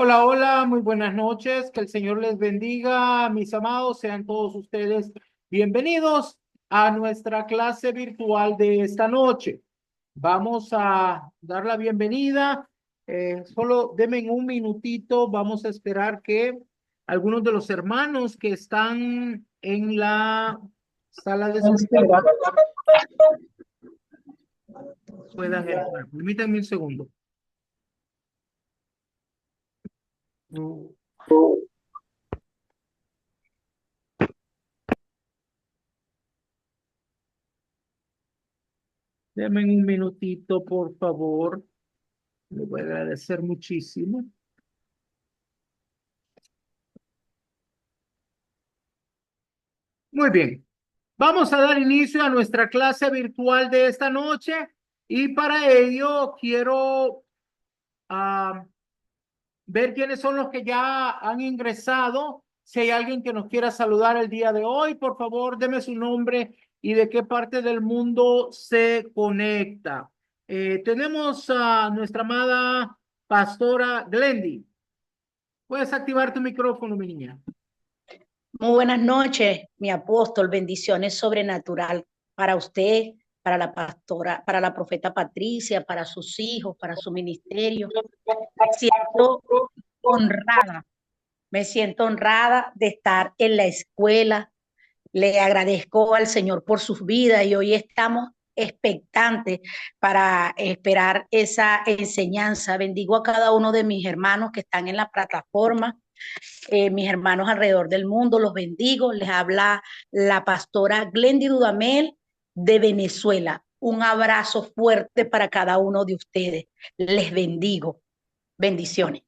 Hola, hola, muy buenas noches. Que el Señor les bendiga, mis amados. Sean todos ustedes bienvenidos a nuestra clase virtual de esta noche. Vamos a dar la bienvenida. Solo denme un minutito. Vamos a esperar que algunos de los hermanos que están en la sala de espera puedan entrar. Permítanme un segundo. Denme un minutito, por favor. Le voy a agradecer muchísimo. Muy bien. Vamos a dar inicio a nuestra clase virtual de esta noche y para ello quiero ver quiénes son los que ya han ingresado. Si hay alguien que nos quiera saludar el día de hoy, por favor, deme su nombre y de qué parte del mundo se conecta. Tenemos a nuestra amada pastora Glendy. Puedes activar tu micrófono, mi niña. Muy buenas noches, mi apóstol. Bendiciones sobrenatural para usted, para la pastora, para la profeta Patricia, para sus hijos, para su ministerio. Me siento honrada, me siento honrada de estar en la escuela. Le agradezco al Señor por sus vidas y hoy estamos expectantes para esperar esa enseñanza. Bendigo a cada uno de mis hermanos que están en la plataforma, mis hermanos alrededor del mundo, los bendigo. Les habla la pastora Glendy Dudamel de Venezuela. Un abrazo fuerte para cada uno de ustedes. Les bendigo. Bendiciones.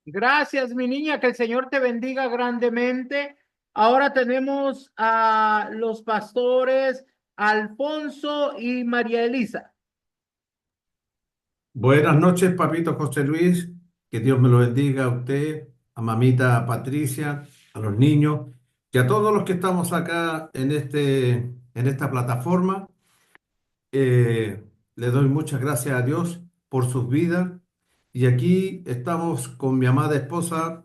Gracias, mi niña, que el Señor te bendiga grandemente. Ahora tenemos a los pastores Alfonso y María Elisa. Buenas noches, papito José Luis. Que Dios me lo bendiga a usted, a mamita Patricia, a los niños y a todos los que estamos acá en esta plataforma. Le doy muchas gracias a Dios por sus vidas. Y aquí estamos con mi amada esposa,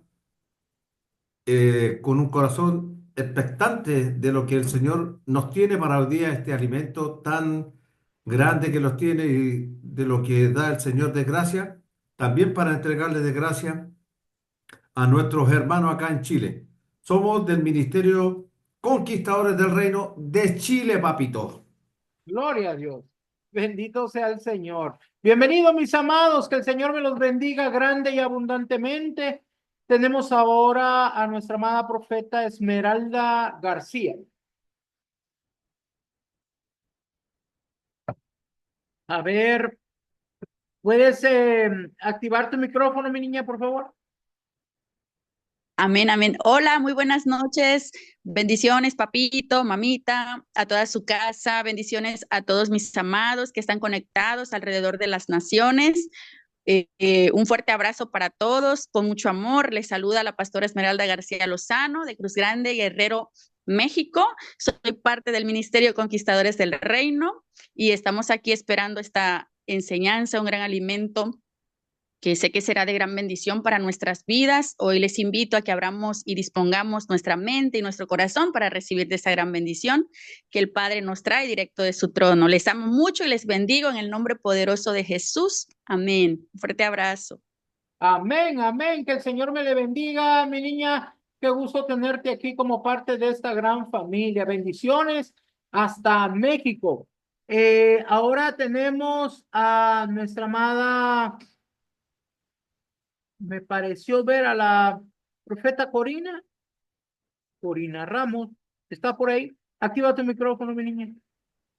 con un corazón expectante de lo que el Señor nos tiene para el día, este alimento tan grande que nos tiene y de lo que da el Señor de gracia, también para entregarle de gracia a nuestros hermanos acá en Chile. Somos del Ministerio Conquistadores del Reino de Chile, papito. Gloria a Dios. Bendito sea el Señor. Bienvenidos, mis amados, que el Señor me los bendiga grande y abundantemente. Tenemos ahora a nuestra amada profeta Esmeralda García. A ver, ¿puedes activar tu micrófono, mi niña, por favor? Amén, amén. Hola, muy buenas noches. Bendiciones, papito, mamita, a toda su casa. Bendiciones a todos mis amados que están conectados alrededor de las naciones. Un fuerte abrazo para todos, con mucho amor. Les saluda la pastora Esmeralda García Lozano de Cruz Grande, Guerrero, México. Soy parte del Ministerio Conquistadores del Reino y estamos aquí esperando esta enseñanza, un gran alimento que sé que será de gran bendición para nuestras vidas. Hoy les invito a que abramos y dispongamos nuestra mente y nuestro corazón para recibir de esa gran bendición que el Padre nos trae directo de su trono. Les amo mucho y les bendigo en el nombre poderoso de Jesús. Amén. Un fuerte abrazo. Amén, amén. Que el Señor me le bendiga, mi niña. Qué gusto tenerte aquí como parte de esta gran familia. Bendiciones hasta México. Ahora tenemos a nuestra amada, me pareció ver a la profeta Corina, Corina Ramos. ¿Está por ahí? Activa tu micrófono, mi niña.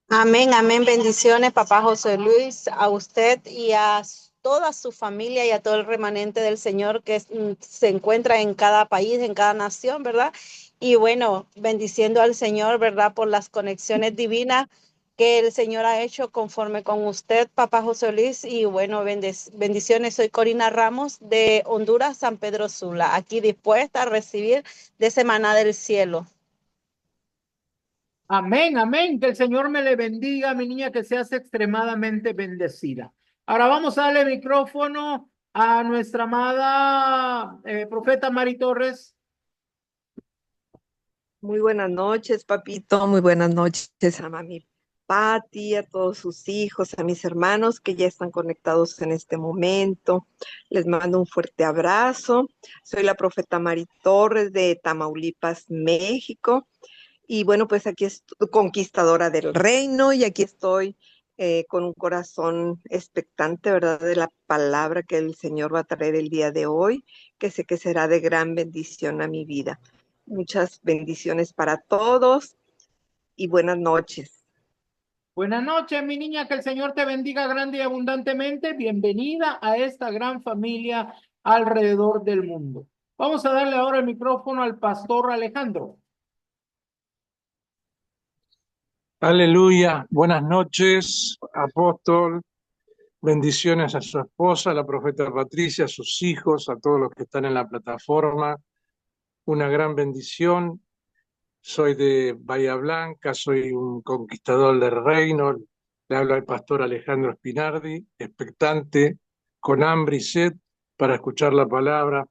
Amén, amén. Bendiciones, papá José Luis, a usted y a toda su familia y a todo el remanente del Señor que se encuentra en cada país, en cada nación, ¿verdad? Y bueno, bendiciendo al Señor, ¿verdad? Por las conexiones divinas que el Señor ha hecho conforme con usted, papá José Luis. Y bueno, bendiciones. Soy Corina Ramos de Honduras, San Pedro Sula, aquí dispuesta a recibir de Semana del Cielo. Amén, amén. Que el Señor me le bendiga, mi niña, que seas extremadamente bendecida. Ahora vamos a darle micrófono a nuestra amada profeta Mari Torres. Muy buenas noches, papito. Muy buenas noches a mami Patti, a todos sus hijos, a mis hermanos que ya están conectados en este momento. Les mando un fuerte abrazo. Soy la profeta Mari Torres de Tamaulipas, México. Y bueno, pues aquí estoy conquistadora del reino y aquí estoy con un corazón expectante, ¿verdad? De la palabra que el Señor va a traer el día de hoy, que sé que será de gran bendición a mi vida. Muchas bendiciones para todos y buenas noches. Buenas noches, mi niña, que el Señor te bendiga grande y abundantemente. Bienvenida a esta gran familia alrededor del mundo. Vamos a darle ahora el micrófono al pastor Alejandro. Aleluya, buenas noches, apóstol, bendiciones a su esposa, la profeta Patricia, a sus hijos, a todos los que están en la plataforma, una gran bendición. Soy de Bahía Blanca, soy un conquistador del reino, le habla el pastor Alejandro Spinardi, expectante, con hambre y sed para escuchar la palabra,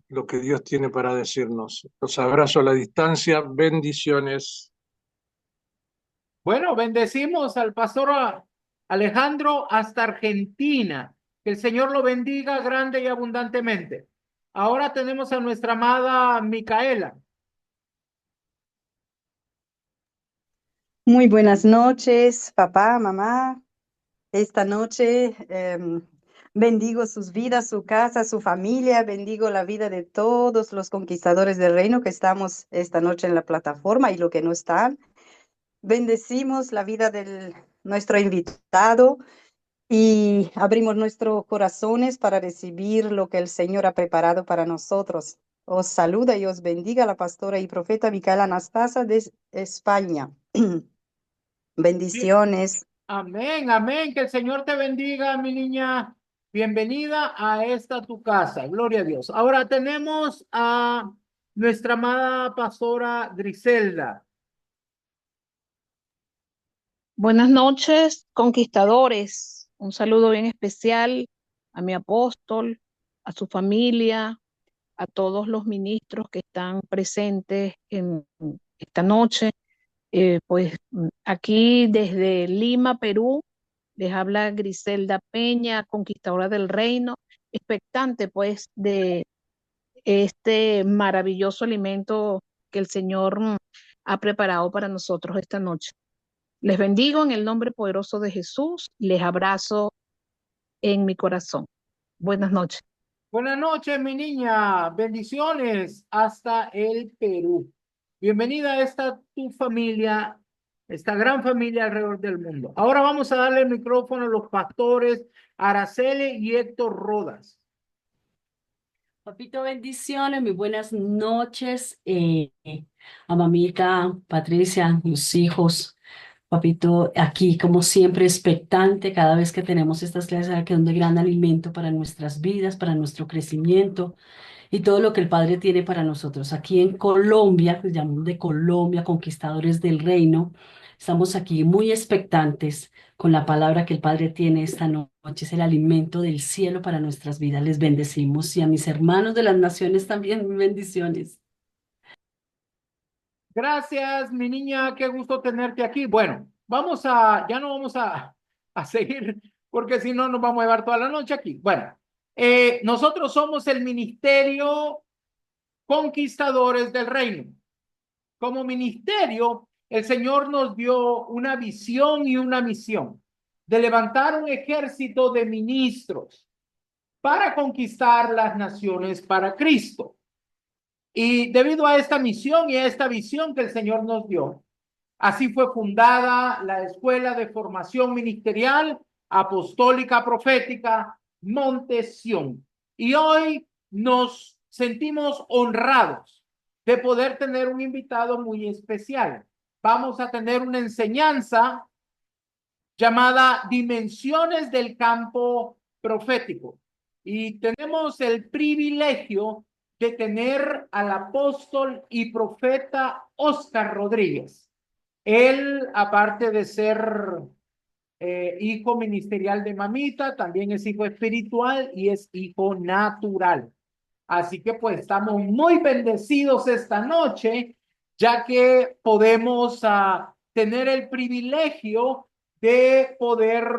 lo que Dios tiene para decirnos. Los abrazo a la distancia, bendiciones. Bueno, bendecimos al pastor Alejandro hasta Argentina. Que el Señor lo bendiga grande y abundantemente. Ahora tenemos a nuestra amada Micaela. Muy buenas noches, papá, mamá. Esta noche bendigo sus vidas, su casa, su familia, bendigo la vida de todos los conquistadores del reino que estamos esta noche en la plataforma y los que no están. Bendecimos la vida de nuestro invitado y abrimos nuestros corazones para recibir lo que el Señor ha preparado para nosotros. Os saluda y os bendiga la pastora y profeta Micaela Anastasia de España. Bendiciones. Amén, amén. Que el Señor te bendiga, mi niña. Bienvenida a esta tu casa. Gloria a Dios. Ahora tenemos a nuestra amada pastora Griselda. Buenas noches, conquistadores. Un saludo bien especial a mi apóstol, a su familia, a todos los ministros que están presentes en esta noche. Aquí desde Lima, Perú, les habla Griselda Peña, conquistadora del reino, expectante pues de este maravilloso alimento que el Señor ha preparado para nosotros esta noche. Les bendigo en el nombre poderoso de Jesús. Les abrazo en mi corazón. Buenas noches. Buenas noches, mi niña. Bendiciones hasta el Perú. Bienvenida a esta tu familia, esta gran familia alrededor del mundo. Ahora vamos a darle el micrófono a los pastores Araceli y Héctor Rodas. Papito, bendiciones, muy buenas noches a mamita, Patricia, mis hijos. Papito, aquí como siempre expectante cada vez que tenemos estas clases que son de gran alimento para nuestras vidas, para nuestro crecimiento y todo lo que el Padre tiene para nosotros. Aquí en Colombia, pues llamamos de Colombia, conquistadores del reino, estamos aquí muy expectantes con la palabra que el Padre tiene esta noche. Es el alimento del cielo para nuestras vidas. Les bendecimos y a mis hermanos de las naciones también bendiciones. Gracias, mi niña, qué gusto tenerte aquí. Bueno, ya no vamos a seguir, porque si no nos vamos a llevar toda la noche aquí. Bueno, nosotros somos el Ministerio Conquistadores del Reino. Como ministerio, el Señor nos dio una visión y una misión de levantar un ejército de ministros para conquistar las naciones para Cristo. Y debido a esta misión y a esta visión que el Señor nos dio, así fue fundada la Escuela de Formación Ministerial Apostólica Profética Monte Sión. Y hoy nos sentimos honrados de poder tener un invitado muy especial. Vamos a tener una enseñanza llamada Dimensiones del Campo Profético. Y tenemos el privilegio de tener al apóstol y profeta Óscar Rodríguez. Él, aparte de ser hijo ministerial de mamita, también es hijo espiritual y es hijo natural. Así que pues estamos muy bendecidos esta noche, ya que podemos tener el privilegio de poder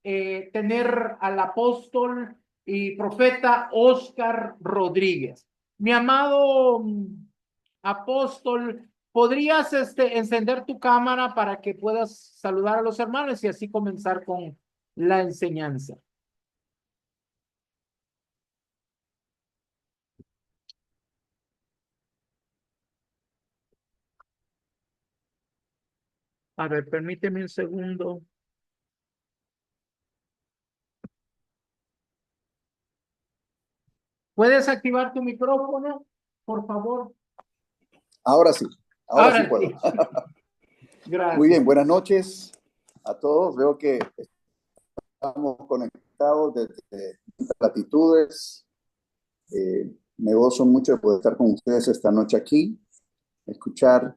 tener al apóstol y profeta Óscar Rodríguez. Mi amado apóstol, ¿podrías encender tu cámara para que puedas saludar a los hermanos y así comenzar con la enseñanza? A ver, permíteme un segundo. ¿Puedes activar tu micrófono, por favor? Ahora sí Ahora puedo. sí. Gracias. Muy bien, buenas noches a todos. Veo que estamos conectados desde latitudes. Me gozo mucho de poder estar con ustedes esta noche aquí, escuchar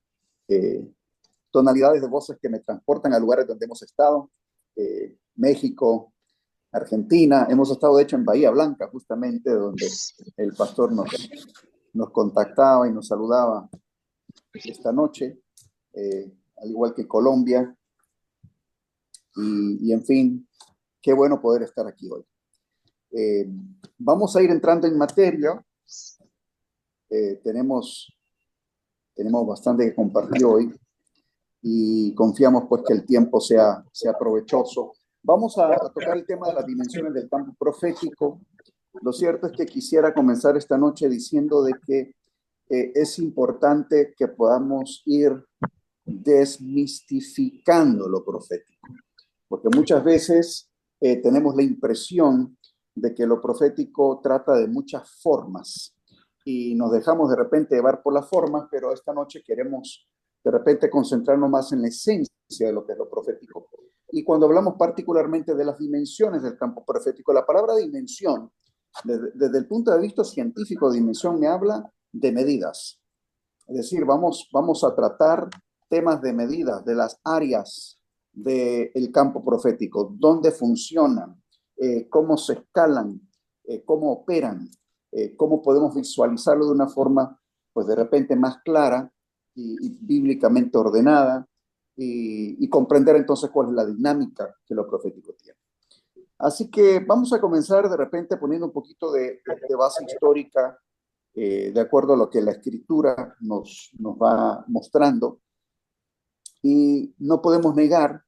tonalidades de voces que me transportan a lugares donde hemos estado, México, Argentina. Hemos estado, de hecho, en Bahía Blanca, justamente, donde el pastor nos contactaba y nos saludaba esta noche, al igual que Colombia. Y en fin, qué bueno poder estar aquí hoy. Vamos a ir entrando en materia. Tenemos bastante que compartir hoy y confiamos pues que el tiempo sea provechoso. Vamos a tocar el tema de las dimensiones del campo profético. Lo cierto es que quisiera comenzar esta noche diciendo de que es importante que podamos ir desmistificando lo profético, porque muchas veces tenemos la impresión de que lo profético trata de muchas formas y nos dejamos de repente llevar por las formas, pero esta noche queremos de repente concentrarnos más en la esencia de lo que es lo profético. Y cuando hablamos particularmente de las dimensiones del campo profético, la palabra dimensión, desde el punto de vista científico, dimensión me habla de medidas. Es decir, vamos a tratar temas de medidas, de las áreas del campo profético, dónde funcionan, cómo se escalan, cómo operan, cómo podemos visualizarlo de una forma, pues de repente más clara y bíblicamente ordenada, y comprender entonces cuál es la dinámica que lo profético tiene. Así que vamos a comenzar de repente poniendo un poquito de base histórica, de acuerdo a lo que la Escritura nos va mostrando. Y no podemos negar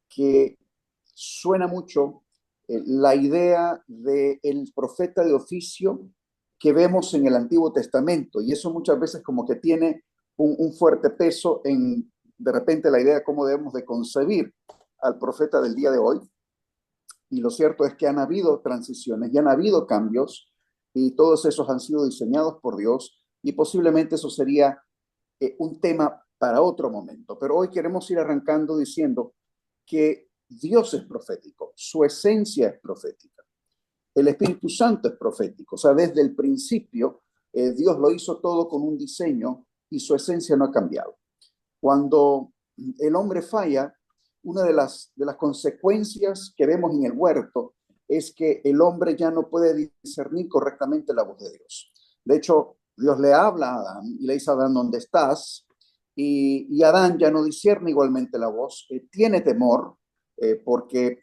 que suena mucho la idea del profeta de oficio que vemos en el Antiguo Testamento, y eso muchas veces como que tiene un fuerte peso en de repente la idea de cómo debemos de concebir al profeta del día de hoy. Y lo cierto es que han habido transiciones y han habido cambios, y todos esos han sido diseñados por Dios, y posiblemente eso sería un tema para otro momento. Pero hoy queremos ir arrancando diciendo que Dios es profético, su esencia es profética. El Espíritu Santo es profético, o sea, desde el principio Dios lo hizo todo con un diseño y su esencia no ha cambiado. Cuando el hombre falla, una de las consecuencias que vemos en el huerto es que el hombre ya no puede discernir correctamente la voz de Dios. De hecho, Dios le habla a Adán y le dice a Adán, ¿dónde estás? Y Adán ya no discierne igualmente la voz, tiene temor porque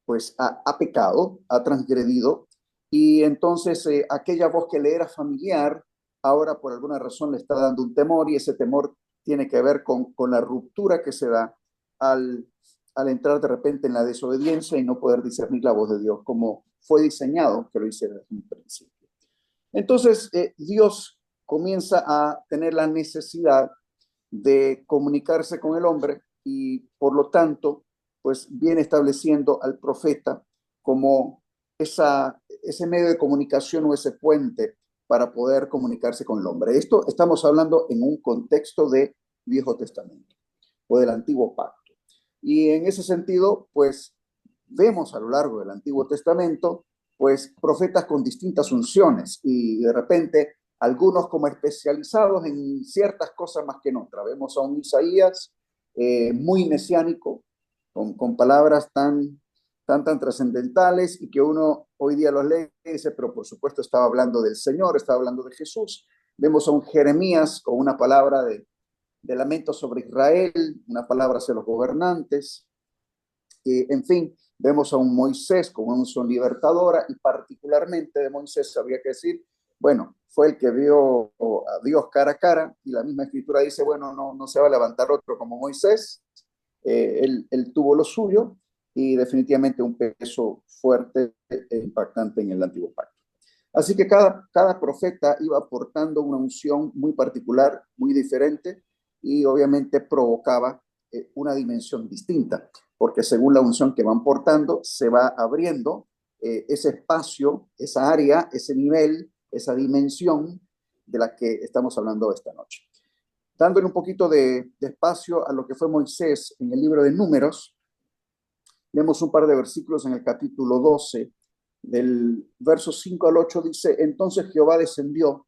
pues ha pecado, ha transgredido, y entonces aquella voz que le era familiar, ahora por alguna razón le está dando un temor, y ese temor tiene que ver con la ruptura que se da al entrar de repente en la desobediencia y no poder discernir la voz de Dios como fue diseñado que lo hiciera desde un principio. Entonces Dios comienza a tener la necesidad de comunicarse con el hombre, y por lo tanto pues viene estableciendo al profeta como ese medio de comunicación o ese puente para poder comunicarse con el hombre. Esto estamos hablando en un contexto de Viejo Testamento o del Antiguo Pacto. Y en ese sentido, pues vemos a lo largo del Antiguo Testamento, pues profetas con distintas unciones, y de repente algunos como especializados en ciertas cosas más que en otras. Vemos a un Isaías muy mesiánico, con palabras tan trascendentales y que uno hoy día los lee y dice, pero por supuesto estaba hablando del Señor, estaba hablando de Jesús. Vemos a un Jeremías con una palabra de lamento sobre Israel, una palabra hacia los gobernantes. En fin, vemos a un Moisés con una unción libertadora y particularmente de Moisés habría que decir, bueno, fue el que vio a Dios cara a cara y la misma escritura dice, bueno, no se va a levantar otro como Moisés. Él tuvo lo suyo y definitivamente un peso fuerte e impactante en el antiguo pacto. Así que cada profeta iba aportando una unción muy particular, muy diferente y obviamente provocaba una dimensión distinta, porque según la unción que van portando se va abriendo ese espacio, esa área, ese nivel, esa dimensión de la que estamos hablando esta noche. Dándole un poquito de espacio a lo que fue Moisés en el libro de Números, leemos un par de versículos en el capítulo 12, del verso 5 al 8, dice, entonces Jehová descendió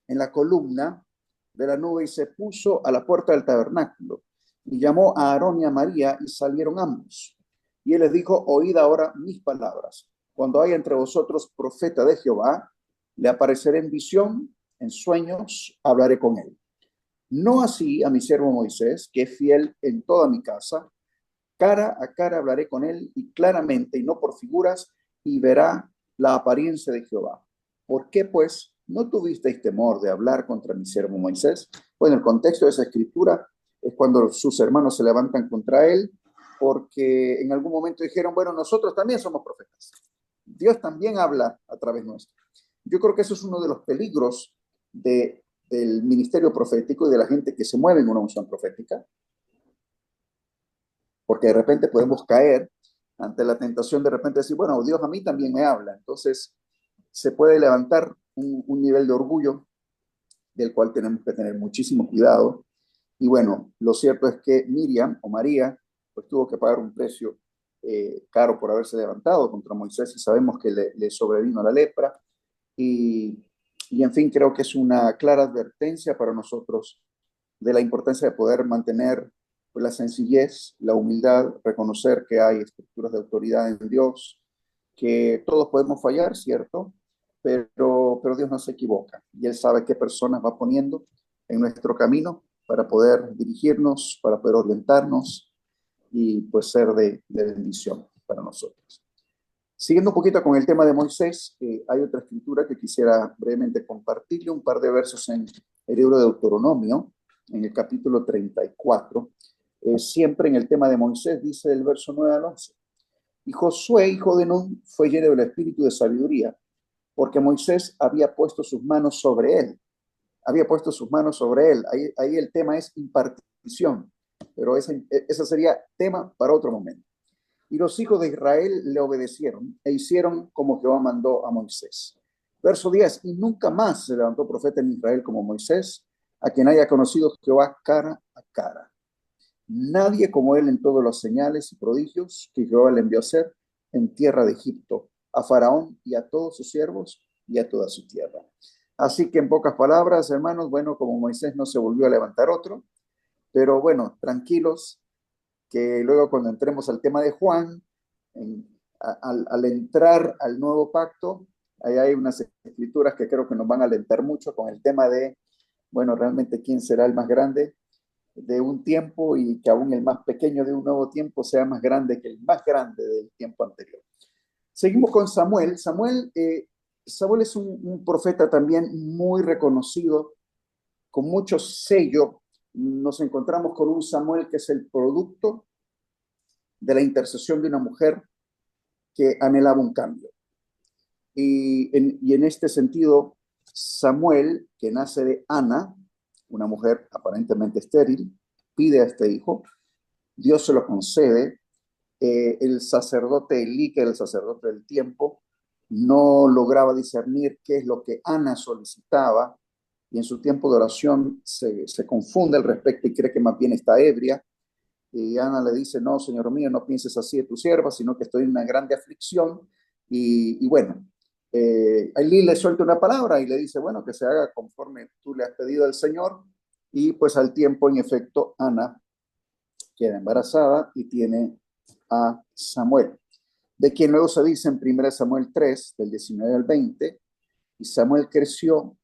en la columna de la nube y se puso a la puerta del tabernáculo y llamó a Aarón y a María y salieron ambos. Y él les dijo, oíd ahora mis palabras. Cuando haya entre vosotros profeta de Jehová, le apareceré en visión, en sueños, hablaré con él. No así a mi siervo Moisés, que es fiel en toda mi casa, cara a cara hablaré con él y claramente y no por figuras y verá la apariencia de Jehová. ¿Por qué pues no tuvisteis temor de hablar contra mi siervo Moisés? Bueno, el contexto de esa escritura es cuando sus hermanos se levantan contra él porque en algún momento dijeron, bueno, nosotros también somos profetas. Dios también habla a través nuestro. Yo creo que eso es uno de los peligros del ministerio profético y de la gente que se mueve en una unción profética, porque de repente podemos caer ante la tentación de repente decir, bueno, Dios a mí también me habla. Entonces se puede levantar un nivel de orgullo del cual tenemos que tener muchísimo cuidado. Y bueno, lo cierto es que Miriam o María pues tuvo que pagar un precio caro por haberse levantado contra Moisés y sabemos que le sobrevino la lepra. Y en fin, creo que es una clara advertencia para nosotros de la importancia de poder mantener pues, la sencillez, la humildad, reconocer que hay estructuras de autoridad en Dios, que todos podemos fallar, ¿cierto? Pero Dios no se equivoca y Él sabe qué personas va poniendo en nuestro camino para poder dirigirnos, para poder orientarnos y pues ser de bendición para nosotros. Siguiendo un poquito con el tema de Moisés, hay otra escritura que quisiera brevemente compartirle, un par de versos en el libro de Deuteronomio, en el capítulo 34. Siempre en el tema de Moisés, dice el verso 9 al 11. Y Josué, hijo de Nun, fue lleno del espíritu de sabiduría, porque Moisés había puesto sus manos sobre él. Había puesto sus manos sobre él. Ahí el tema es impartición, pero ese sería tema para otro momento. Y los hijos de Israel le obedecieron e hicieron como Jehová mandó a Moisés. Verso 10, y nunca más se levantó profeta en Israel como Moisés, a quien haya conocido Jehová cara a cara. Nadie como él en todos los señales y prodigios que Jehová le envió a hacer en tierra de Egipto, a Faraón y a todos sus siervos y a toda su tierra. Así que en pocas palabras, hermanos, bueno, como Moisés no se volvió a levantar otro, pero bueno, tranquilos, que luego cuando entremos al tema de Juan, al entrar al nuevo pacto, ahí hay unas escrituras que creo que nos van a alentar mucho con el tema de, bueno, realmente quién será el más grande de un tiempo y que aún el más pequeño de un nuevo tiempo sea más grande que el más grande del tiempo anterior. Seguimos con Samuel. Samuel es un profeta también muy reconocido, con mucho sello. Nos encontramos con un Samuel que es el producto de la intercesión de una mujer que anhelaba un cambio. Y en este sentido, Samuel, que nace de Ana, una mujer aparentemente estéril, pide a este hijo, Dios se lo concede, el sacerdote Elí, que era el sacerdote del tiempo, no lograba discernir qué es lo que Ana solicitaba, y en su tiempo de oración se confunde al respecto y cree que más bien está ebria, y Ana le dice, no, Señor mío, no pienses así de tu sierva, sino que estoy en una grande aflicción, y bueno, Elí le suelta una palabra y le dice, bueno, que se haga conforme tú le has pedido al Señor, y pues al tiempo, en efecto, Ana queda embarazada y tiene a Samuel, de quien luego se dice en 1 Samuel 3, del 19 al 20, y Samuel creció,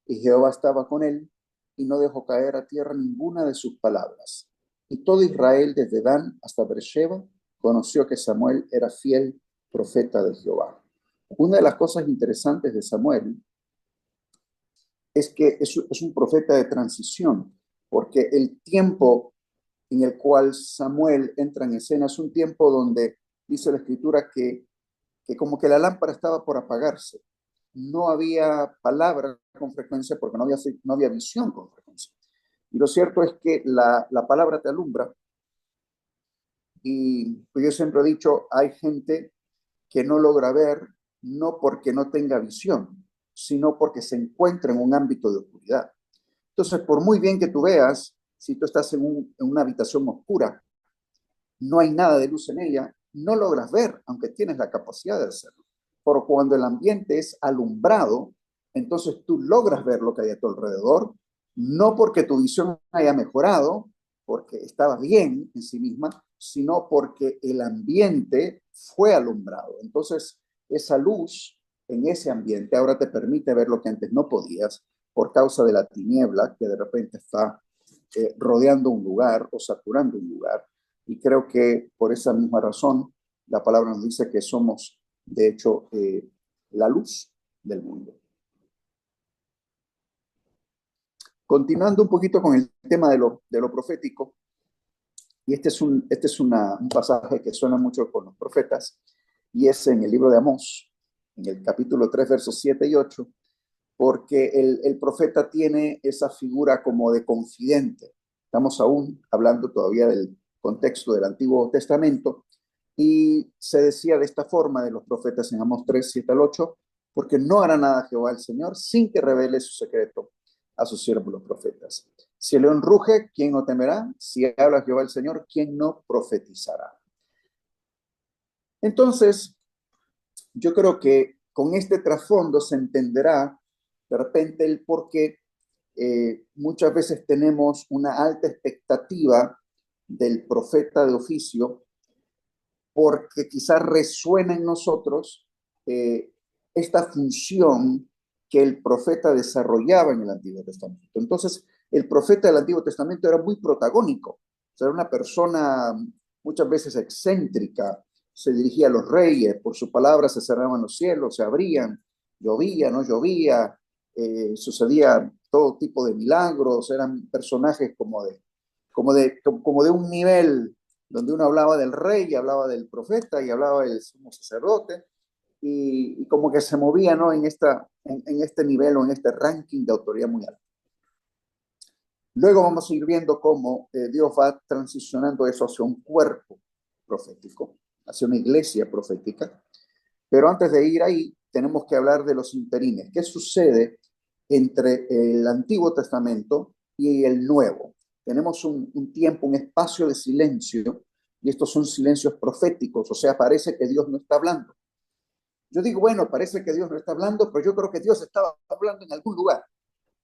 y Jehová estaba con él, y no dejó caer a tierra ninguna de sus palabras. Y todo Israel, desde Dan hasta Beersheba, conoció que Samuel era fiel profeta de Jehová. Una de las cosas interesantes de Samuel es que es un profeta de transición, porque el tiempo en el cual Samuel entra en escena es un tiempo donde dice la Escritura que como que la lámpara estaba por apagarse. No había palabra con frecuencia porque no había visión con frecuencia. Y lo cierto es que la palabra te alumbra. Y pues yo siempre he dicho, hay gente que no logra ver, no porque no tenga visión, sino porque se encuentra en un ámbito de oscuridad. Entonces, por muy bien que tú veas, si tú estás en una habitación oscura, no hay nada de luz en ella, no logras ver, aunque tienes la capacidad de hacerlo. Pero cuando el ambiente es alumbrado, entonces tú logras ver lo que hay a tu alrededor, no porque tu visión haya mejorado, porque estaba bien en sí misma, sino porque el ambiente fue alumbrado. Entonces, esa luz en ese ambiente ahora te permite ver lo que antes no podías por causa de la tiniebla que de repente está rodeando un lugar o saturando un lugar. Y creo que por esa misma razón la palabra nos dice que somos, de hecho, la luz del mundo. Continuando un poquito con el tema de lo profético, y este es un pasaje que suena mucho con los profetas, y es en el libro de Amós, en el capítulo 3, versos 7 y 8, porque el profeta tiene esa figura como de confidente. Estamos aún hablando todavía del contexto del Antiguo Testamento, y se decía de esta forma de los profetas en Amós 3, 7 al 8, porque no hará nada Jehová el Señor sin que revele su secreto a sus siervos los profetas. Si el león ruge, ¿quién no temerá? Si habla Jehová el Señor, ¿quién no profetizará? Entonces, yo creo que con este trasfondo se entenderá de repente el por qué muchas veces tenemos una alta expectativa del profeta de oficio, porque quizás resuena en nosotros esta función que el profeta desarrollaba en el Antiguo Testamento. Entonces, el profeta del Antiguo Testamento era muy protagónico, o sea, era una persona muchas veces excéntrica, se dirigía a los reyes, por su palabra se cerraban los cielos, se abrían, llovía, no llovía, sucedía todo tipo de milagros, eran personajes como de un nivel donde uno hablaba del rey, y hablaba del profeta, y hablaba del sumo sacerdote, y como que se movía, ¿no?, en este nivel o en este ranking de autoridad muy alta. Luego vamos a ir viendo cómo Dios va transicionando eso hacia un cuerpo profético, hacia una iglesia profética. Pero antes de ir ahí, tenemos que hablar de los interines. ¿Qué sucede entre el Antiguo Testamento y el Nuevo? Tenemos un tiempo, un espacio de silencio, y estos son silencios proféticos, o sea, parece que Dios no está hablando. Yo digo, bueno, parece que Dios no está hablando, pero yo creo que Dios estaba hablando en algún lugar,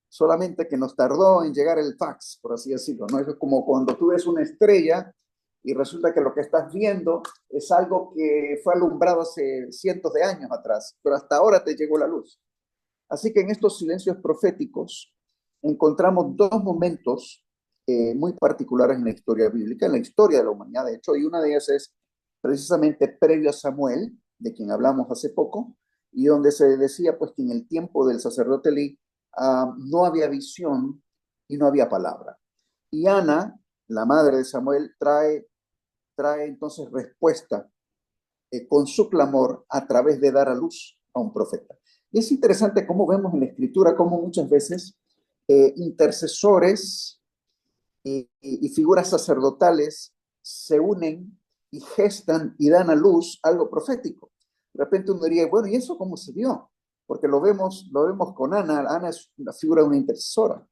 solamente que nos tardó en llegar el fax, por así decirlo, ¿no? Eso es como cuando tú ves una estrella y resulta que lo que estás viendo es algo que fue alumbrado hace cientos de años atrás, pero hasta ahora te llegó la luz. Así que en estos silencios proféticos encontramos dos momentos muy particulares en la historia bíblica, en la historia de la humanidad, de hecho, y una de ellas es precisamente previo a Samuel, de quien hablamos hace poco, y donde se decía pues que en el tiempo del sacerdote Elí no había visión y no había palabra. Y Ana, la madre de Samuel, trae entonces respuesta con su clamor a través de dar a luz a un profeta. Y es interesante cómo vemos en la Escritura cómo muchas veces intercesores y figuras sacerdotales se unen y gestan y dan a luz algo profético. De repente uno diría, bueno, ¿y eso cómo se dio? Porque lo vemos con Ana. Ana es la figura de una intercesora.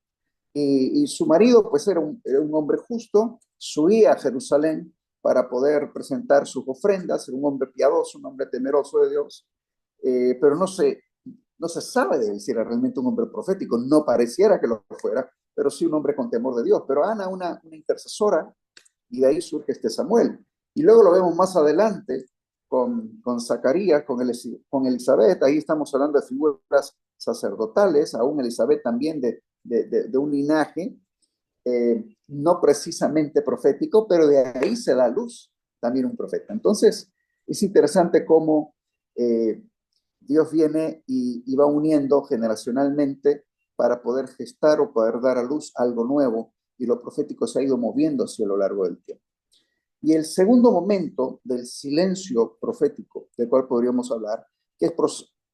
Y su marido, pues, era un hombre justo, subía a Jerusalén para poder presentar sus ofrendas, era un hombre piadoso, un hombre temeroso de Dios, pero no se sabe de él si era realmente un hombre profético, no pareciera que lo fuera, pero sí un hombre con temor de Dios. Pero Ana, una intercesora, y de ahí surge este Samuel. Y luego lo vemos más adelante con Zacarías, con Elizabeth. Ahí estamos hablando de figuras sacerdotales, aún Elizabeth también de un linaje no precisamente profético, pero de ahí se da a luz también un profeta. Entonces, es interesante cómo Dios viene y va uniendo generacionalmente para poder gestar o poder dar a luz algo nuevo, y lo profético se ha ido moviendo hacia lo largo del tiempo. Y el segundo momento del silencio profético, del cual podríamos hablar, que es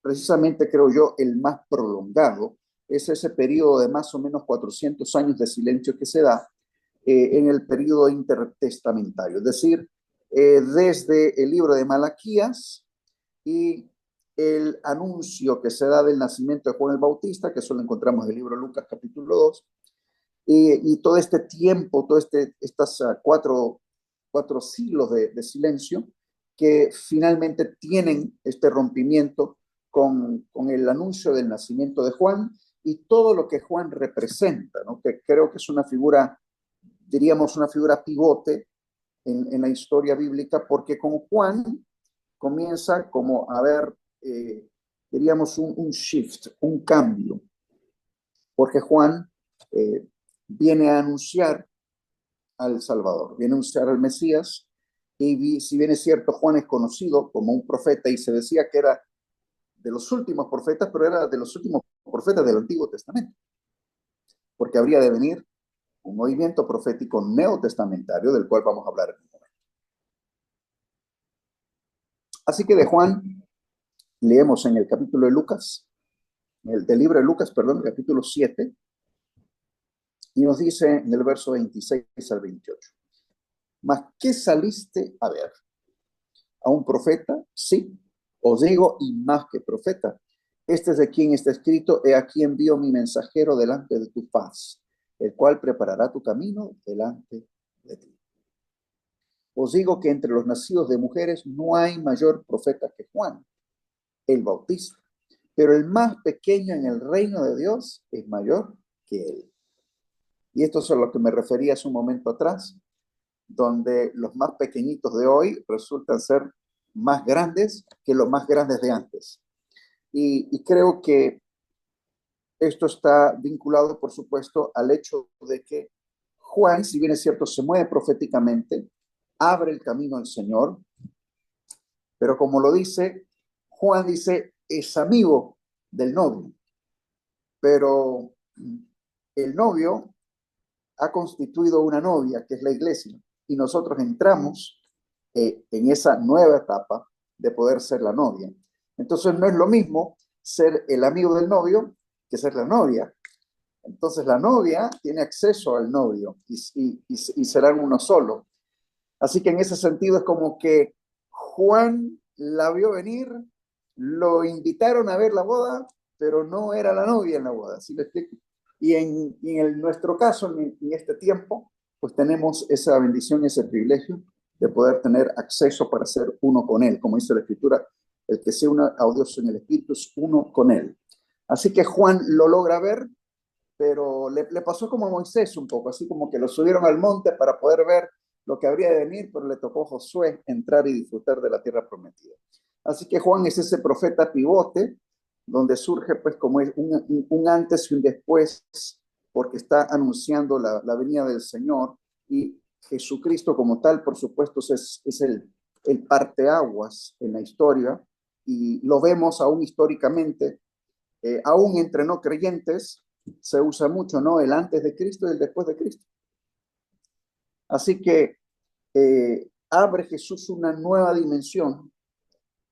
precisamente, creo yo, el más prolongado, es ese periodo de más o menos 400 años de silencio que se da en el periodo intertestamentario, es decir, desde el libro de Malaquías y el anuncio que se da del nacimiento de Juan el Bautista, que eso lo encontramos en el libro de Lucas capítulo 2, y todo este tiempo, estas cuatro siglos de silencio, que finalmente tienen este rompimiento con el anuncio del nacimiento de Juan y todo lo que Juan representa, ¿no? Que creo que es una figura, diríamos, una figura pivote en la historia bíblica, porque con Juan comienza como a haber, diríamos, un shift, un cambio, porque Juan viene a anunciar al Salvador, viene a anunciar al Mesías, y si bien es cierto, Juan es conocido como un profeta y se decía que era de los últimos profetas, pero era de los últimos profetas del Antiguo Testamento, porque habría de venir un movimiento profético neotestamentario del cual vamos a hablar en un momento. Así que de Juan leemos en el capítulo de Lucas, del libro de Lucas, perdón, capítulo 7, y nos dice en el verso 26 al 28. ¿Mas qué saliste a ver? ¿A un profeta? Sí, os digo, y más que profeta. Este es de quien está escrito: he aquí envío mi mensajero delante de tu faz, el cual preparará tu camino delante de ti. Os digo que entre los nacidos de mujeres no hay mayor profeta que Juan, el Bautista, pero el más pequeño en el reino de Dios es mayor que él. Y esto es a lo que me refería hace un momento atrás, donde los más pequeñitos de hoy resultan ser más grandes que los más grandes de antes. Y creo que esto está vinculado, por supuesto, al hecho de que Juan, si bien es cierto, se mueve proféticamente, abre el camino al Señor, pero como lo dice, Juan dice, es amigo del novio, pero el novio ha constituido una novia, que es la iglesia, y nosotros entramos en esa nueva etapa de poder ser la novia. Entonces no es lo mismo ser el amigo del novio que ser la novia. Entonces la novia tiene acceso al novio y serán uno solo. Así que en ese sentido es como que Juan la vio venir, lo invitaron a ver la boda, pero no era la novia en la boda, ¿sí le explico? Y en nuestro caso, en este tiempo, pues tenemos esa bendición y ese privilegio de poder tener acceso para ser uno con Él. Como dice la Escritura, el que se una a Dios en el Espíritu es uno con Él. Así que Juan lo logra ver, pero le pasó como a Moisés un poco, así como que lo subieron al monte para poder ver lo que habría de venir, pero le tocó a Josué entrar y disfrutar de la tierra prometida. Así que Juan es ese profeta pivote, donde surge pues como un antes y un después, porque está anunciando la venida del Señor, y Jesucristo como tal, por supuesto, es el parteaguas en la historia, y lo vemos aún históricamente, aún entre no creyentes, se usa mucho, ¿no? El antes de Cristo y el después de Cristo. Así que abre Jesús una nueva dimensión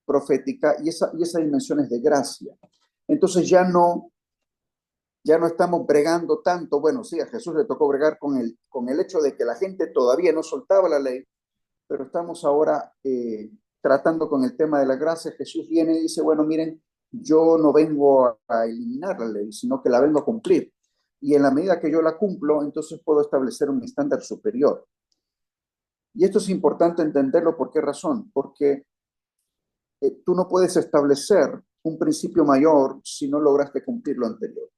profética, y esa dimensión es de gracia. Entonces ya no estamos bregando tanto. Bueno, sí, a Jesús le tocó bregar con el hecho de que la gente todavía no soltaba la ley, pero estamos ahora tratando con el tema de la gracia. Jesús viene y dice, bueno, miren, yo no vengo a eliminar la ley, sino que la vengo a cumplir. Y en la medida que yo la cumplo, entonces puedo establecer un estándar superior. Y esto es importante entenderlo. ¿Por qué razón? Porque tú no puedes establecer un principio mayor si no lograste cumplir lo anterior.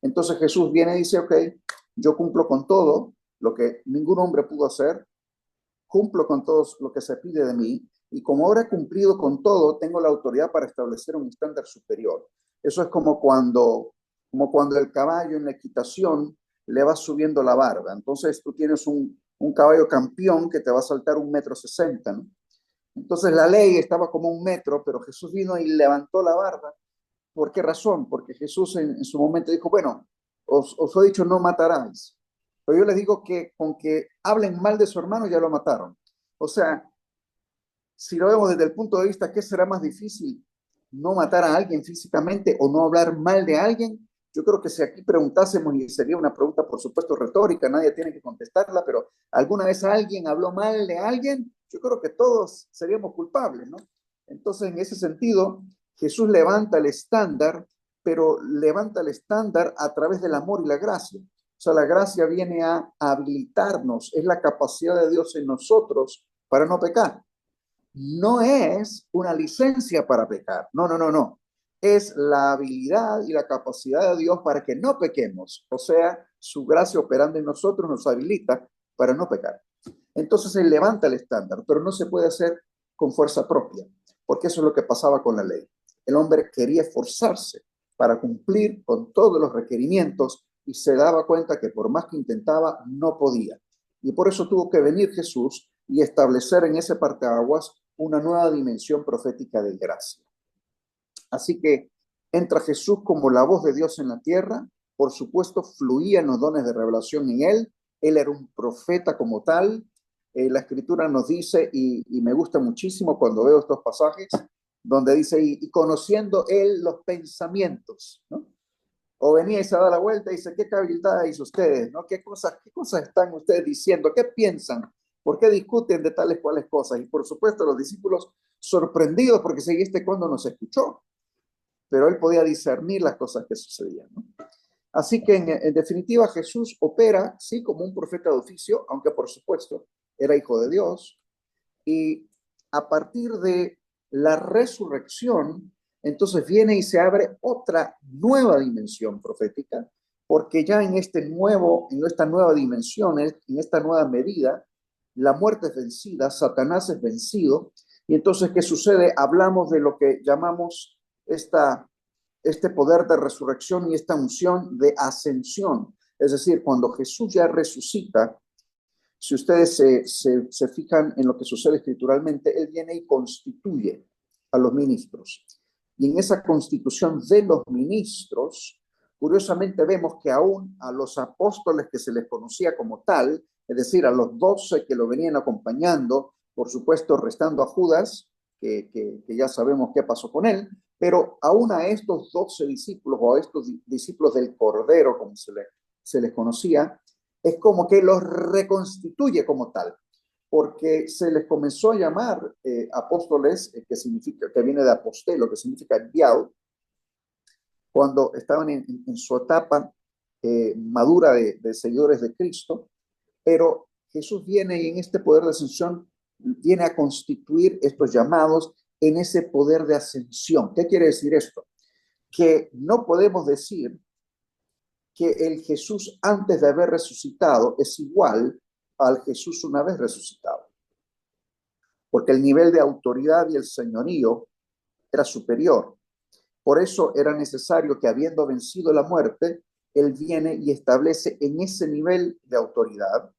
Entonces Jesús viene y dice, ok, yo cumplo con todo lo que ningún hombre pudo hacer. cumplo con todo lo que se pide de mí, y como ahora he cumplido con todo, tengo la autoridad para establecer un estándar superior. Eso es como cuando el caballo en la equitación le va subiendo la barda. Entonces tú tienes un caballo campeón que te va a saltar 1,60 m, ¿no? Entonces la ley estaba como 1 metro, pero Jesús vino y levantó la barda. ¿Por qué razón? Porque Jesús en su momento dijo, bueno, os he dicho no matarás. Pero yo les digo que con que hablen mal de su hermano ya lo mataron. O sea, si lo vemos desde el punto de vista, ¿qué será más difícil? ¿No matar a alguien físicamente o no hablar mal de alguien? Yo creo que si aquí preguntásemos, y sería una pregunta por supuesto retórica, nadie tiene que contestarla, pero ¿alguna vez alguien habló mal de alguien? Yo creo que todos seríamos culpables, ¿no? Entonces, en ese sentido, Jesús levanta el estándar, pero levanta el estándar a través del amor y la gracia. O sea, la gracia viene a habilitarnos, es la capacidad de Dios en nosotros para no pecar. No es una licencia para pecar, no. Es la habilidad y la capacidad de Dios para que no pequemos. O sea, su gracia operando en nosotros nos habilita para no pecar. Entonces Él levanta el estándar, pero no se puede hacer con fuerza propia, porque eso es lo que pasaba con la ley. El hombre quería esforzarse para cumplir con todos los requerimientos y se daba cuenta que por más que intentaba, no podía. Y por eso tuvo que venir Jesús y establecer en ese parteaguas una nueva dimensión profética de gracia. Así que entra Jesús como la voz de Dios en la tierra. Por supuesto, fluían los dones de revelación en él. Él era un profeta como tal. La escritura nos dice, y me gusta muchísimo cuando veo estos pasajes, donde dice, y conociendo él los pensamientos, ¿no? O venía y se da la vuelta y dice, ¿qué cabildáis ustedes? ¿No? ¿Qué cosas están ustedes diciendo? ¿Qué piensan? ¿Por qué discuten de tales cuales cosas? Y por supuesto los discípulos sorprendidos porque si cuando nos escuchó, pero él podía discernir las cosas que sucedían, ¿no? Así que en definitiva Jesús opera, sí, como un profeta de oficio, aunque por supuesto era hijo de Dios, y a partir de la resurrección, entonces viene y se abre otra nueva dimensión profética, porque ya en esta nueva dimensión, en esta nueva medida, la muerte es vencida, Satanás es vencido, y entonces, ¿qué sucede? Hablamos de lo que llamamos este poder de resurrección y esta unción de ascensión. Es decir, cuando Jesús ya resucita, si ustedes se fijan en lo que sucede escrituralmente, Él viene y constituye a los ministros. Y en esa constitución de los ministros, curiosamente vemos que aún a los apóstoles que se les conocía como tal, es decir, a los 12 que lo venían acompañando, por supuesto restando a Judas, que ya sabemos qué pasó con él, pero aún a estos 12 discípulos o a estos discípulos del Cordero, como se les conocía, es como que los reconstituye como tal, porque se les comenzó a llamar apóstoles, que viene de apostelo, que significa enviado, cuando estaban en su etapa madura de seguidores de Cristo, pero Jesús viene y en este poder de ascensión viene a constituir estos llamados en ese poder de ascensión. ¿Qué quiere decir esto? Que no podemos decir que el Jesús antes de haber resucitado es igual al Jesús una vez resucitado, porque el nivel de autoridad y el señorío era superior. Por eso era necesario que, habiendo vencido la muerte, Él viene y establece en ese nivel de autoridad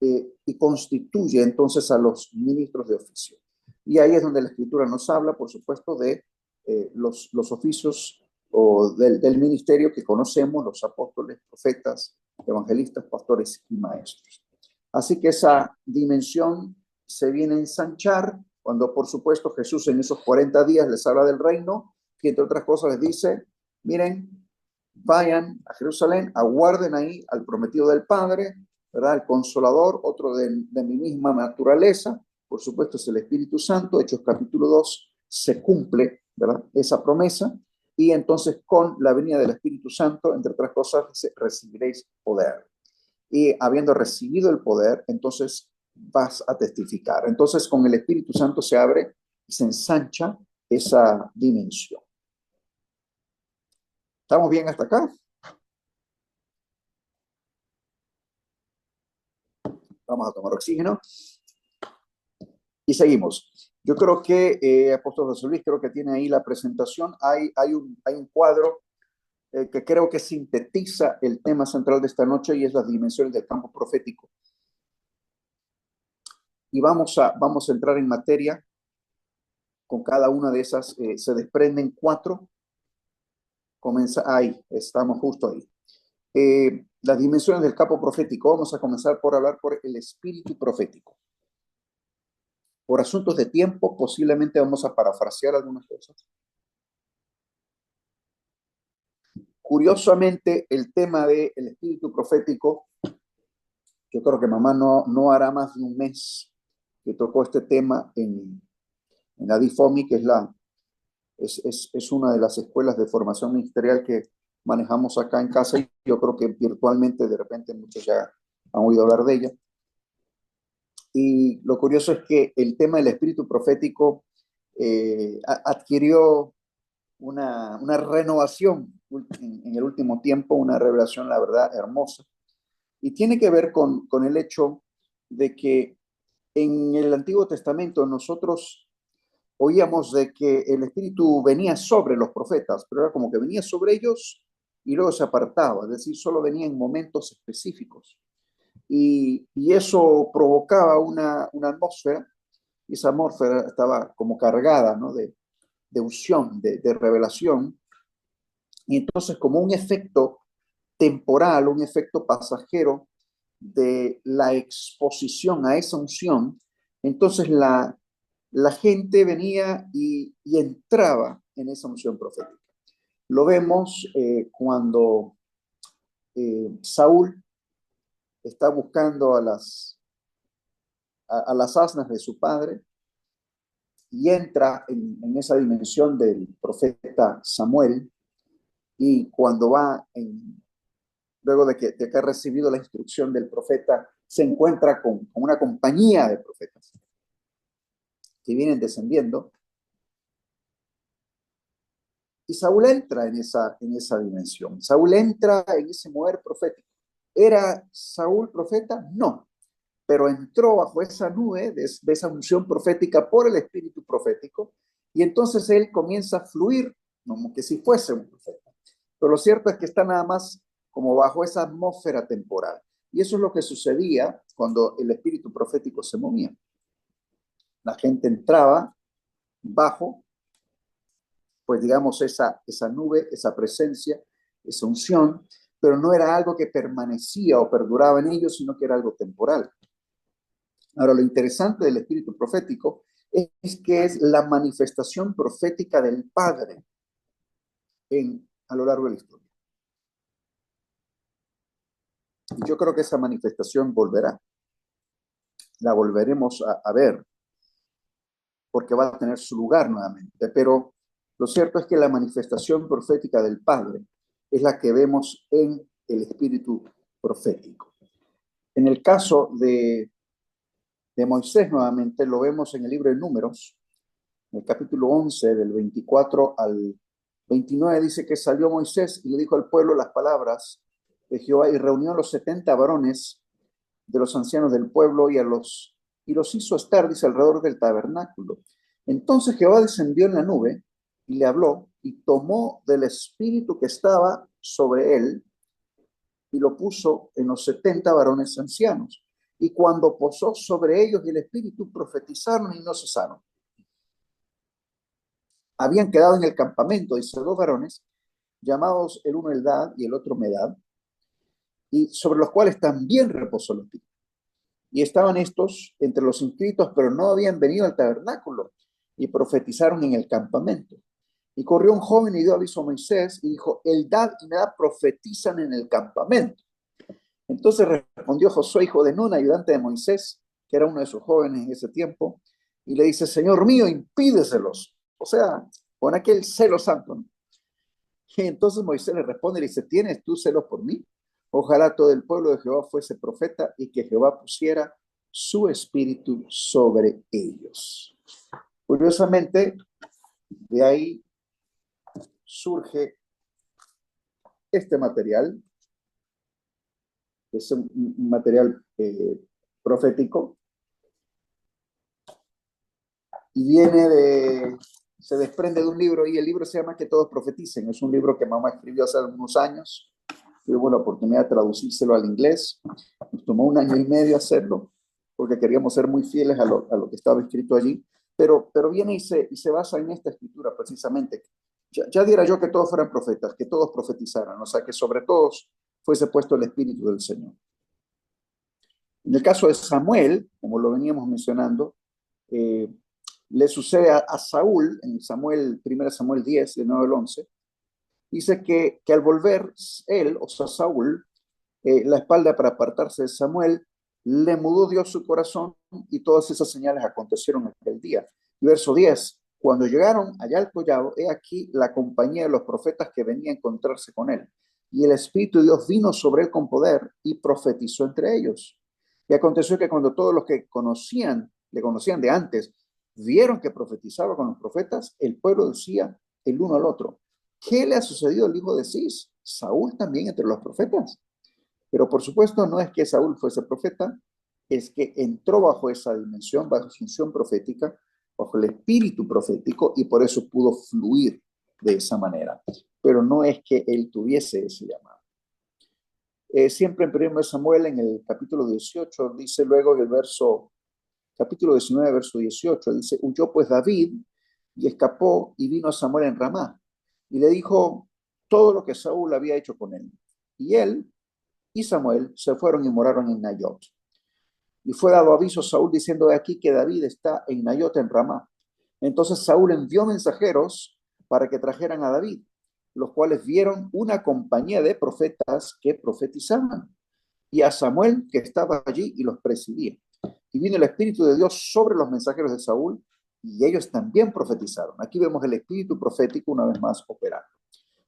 y constituye entonces a los ministros de oficio. Y ahí es donde la Escritura nos habla, por supuesto, de los oficios o del ministerio que conocemos, los apóstoles, profetas, evangelistas, pastores y maestros. Así que esa dimensión se viene a ensanchar cuando, por supuesto, Jesús en esos 40 días les habla del reino, y entre otras cosas les dice, miren, vayan a Jerusalén, aguarden ahí al prometido del Padre, ¿verdad? El Consolador, otro de mi misma naturaleza, por supuesto es el Espíritu Santo. Hechos capítulo 2 se cumple, ¿verdad?, esa promesa, y entonces con la venida del Espíritu Santo, entre otras cosas, recibiréis poder. Y habiendo recibido el poder, entonces vas a testificar. Entonces con el Espíritu Santo se abre y se ensancha esa dimensión. ¿Estamos bien hasta acá? Vamos a tomar oxígeno. Y seguimos. Yo creo que, Apóstol José Luis, creo que tiene ahí la presentación. Hay un cuadro que creo que sintetiza el tema central de esta noche y es las dimensiones del campo profético. Y vamos a entrar en materia con cada una de esas. Se desprenden 4. Ahí, estamos justo ahí. Las dimensiones del campo profético. Vamos a comenzar por hablar por el espíritu profético. Por asuntos de tiempo, posiblemente vamos a parafrasear algunas cosas. Curiosamente, el tema del espíritu profético, yo creo que mamá no hará más de un mes que tocó este tema en la DIFOMI, que es una de las escuelas de formación ministerial que manejamos acá en casa, y yo creo que virtualmente de repente muchos ya han oído hablar de ella. Y lo curioso es que el tema del espíritu profético adquirió una renovación en el último tiempo, una revelación, la verdad, hermosa. Y tiene que ver con el hecho de que en el Antiguo Testamento nosotros oíamos de que el Espíritu venía sobre los profetas, pero era como que venía sobre ellos y luego se apartaba, es decir, solo venía en momentos específicos. Y eso provocaba una atmósfera, y esa atmósfera estaba como cargada, ¿no?, de unción, de revelación, y entonces como un efecto temporal, un efecto pasajero de la exposición a esa unción, entonces la gente venía y entraba en esa unción profética. Lo vemos cuando Saúl está buscando a las asnas de su padre y entra en esa dimensión del profeta Samuel, y cuando va, luego de que ha recibido la instrucción del profeta, se encuentra con una compañía de profetas que vienen descendiendo, y Saúl entra en esa dimensión. Saúl entra en ese mover profético. ¿Era Saúl profeta? No, pero entró bajo esa nube de esa unción profética por el espíritu profético, y entonces él comienza a fluir como que si fuese un profeta. Pero lo cierto es que está nada más como bajo esa atmósfera temporal. Y eso es lo que sucedía cuando el espíritu profético se movía. La gente entraba bajo, pues digamos, esa nube, esa presencia, esa unción, pero no era algo que permanecía o perduraba en ellos, sino que era algo temporal. Ahora, lo interesante del espíritu profético es que es la manifestación profética del Padre a lo largo de la historia. Y yo creo que esa manifestación volverá. La volveremos a ver, porque va a tener su lugar nuevamente. Pero lo cierto es que la manifestación profética del Padre es la que vemos en el espíritu profético. En el caso de Moisés, nuevamente, lo vemos en el libro de Números, en el capítulo 11, del 24 al 29, dice que salió Moisés y le dijo al pueblo las palabras de Jehová, y reunió a los 70 varones de los ancianos del pueblo y los hizo estar, dice, alrededor del tabernáculo. Entonces Jehová descendió en la nube y le habló, y tomó del espíritu que estaba sobre él y lo puso en los 70 varones ancianos. Y cuando posó sobre ellos el espíritu, profetizaron y no cesaron. Habían quedado en el campamento, dice, 2 varones, llamados el uno Eldad y el otro Medad, y sobre los cuales también reposó el espíritu. Y estaban estos entre los inscritos, pero no habían venido al tabernáculo, y profetizaron en el campamento. Y corrió un joven y dio aviso a Moisés y dijo, Eldad y Medad profetizan en el campamento. Entonces respondió Josué, hijo de Nun, ayudante de Moisés, que era uno de sus jóvenes en ese tiempo, y le dice, Señor mío, impídeselos. O sea, con aquel celo santo, ¿no? Y entonces Moisés le responde y le dice, ¿tienes tú celos por mí? Ojalá todo el pueblo de Jehová fuese profeta y que Jehová pusiera su espíritu sobre ellos. Curiosamente, de ahí surge este material, que es un material profético, se desprende de un libro, y el libro se llama Que todos profeticen. Es un libro que mamá escribió hace unos años. Tuve la oportunidad de traducírselo al inglés. Nos tomó 1 año y medio hacerlo, porque queríamos ser muy fieles a lo que estaba escrito allí. Pero viene y se basa en esta escritura precisamente. Ya diera yo que todos fueran profetas, que todos profetizaran, o sea, que sobre todos fuese puesto el Espíritu del Señor. En el caso de Samuel, como lo veníamos mencionando, le sucede a Saúl, en 1 Samuel 10, del 9 al 11, dice que al volver él, o sea, Saúl, la espalda para apartarse de Samuel, le mudó Dios su corazón, y todas esas señales acontecieron aquel día. Y verso 10, cuando llegaron allá al collado, he aquí la compañía de los profetas que venía a encontrarse con él. Y el Espíritu de Dios vino sobre él con poder y profetizó entre ellos. Y aconteció que cuando todos los que le conocían de antes, vieron que profetizaba con los profetas, el pueblo decía el uno al otro: ¿qué le ha sucedido al hijo de Cis? ¿Saúl también entre los profetas? Pero por supuesto no es que Saúl fuese profeta, es que entró bajo esa dimensión, bajo su función profética, bajo el espíritu profético, y por eso pudo fluir de esa manera. Pero no es que él tuviese ese llamado. Siempre en 1 Samuel, en el capítulo 18, dice luego en el capítulo 19, verso 18, dice: huyó pues David y escapó y vino a Samuel en Ramá, y le dijo todo lo que Saúl había hecho con él. Y él y Samuel se fueron y moraron en Nayot. Y fue dado aviso a Saúl diciendo: de aquí que David está en Nayot en Ramá. Entonces Saúl envió mensajeros para que trajeran a David, los cuales vieron una compañía de profetas que profetizaban, y a Samuel que estaba allí y los presidía. Y vino el Espíritu de Dios sobre los mensajeros de Saúl, y ellos también profetizaron. Aquí vemos el espíritu profético una vez más operando.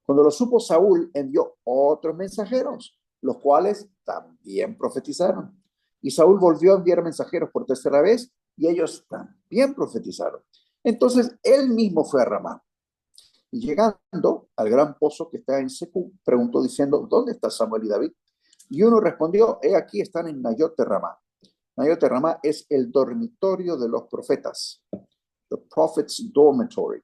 Cuando lo supo Saúl, envió otros mensajeros, los cuales también profetizaron. Y Saúl volvió a enviar mensajeros por tercera vez, y ellos también profetizaron. Entonces él mismo fue a Ramá. Y llegando al gran pozo que está en Secú, preguntó diciendo: ¿dónde está Samuel y David? Y uno respondió: he aquí están en Nayot de Ramá. Nayot de Ramá es el dormitorio de los profetas, the prophet's dormitory.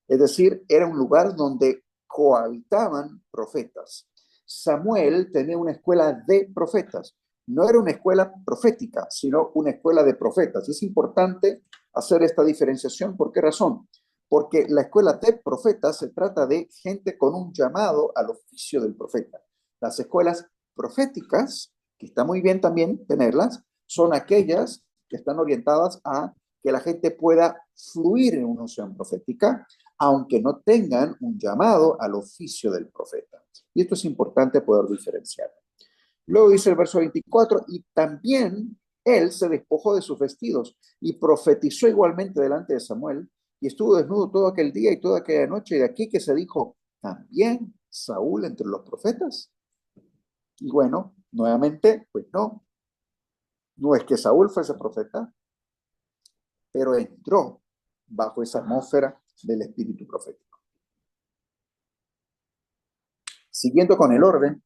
Es decir, era un lugar donde cohabitaban profetas. Samuel tenía una escuela de profetas. No era una escuela profética, sino una escuela de profetas. Es importante hacer esta diferenciación. ¿Por qué razón? Porque la escuela de profetas se trata de gente con un llamado al oficio del profeta. Las escuelas proféticas, que está muy bien también tenerlas, son aquellas que están orientadas a que la gente pueda fluir en una unción profética, aunque no tengan un llamado al oficio del profeta. Y esto es importante poder diferenciar. Luego dice el verso 24: y también él se despojó de sus vestidos y profetizó igualmente delante de Samuel, y estuvo desnudo todo aquel día y toda aquella noche. Y de aquí que se dijo: ¿también Saúl entre los profetas? Y bueno, nuevamente, pues no es que Saúl fuese profeta, pero entró bajo esa atmósfera del espíritu profético. Siguiendo con el orden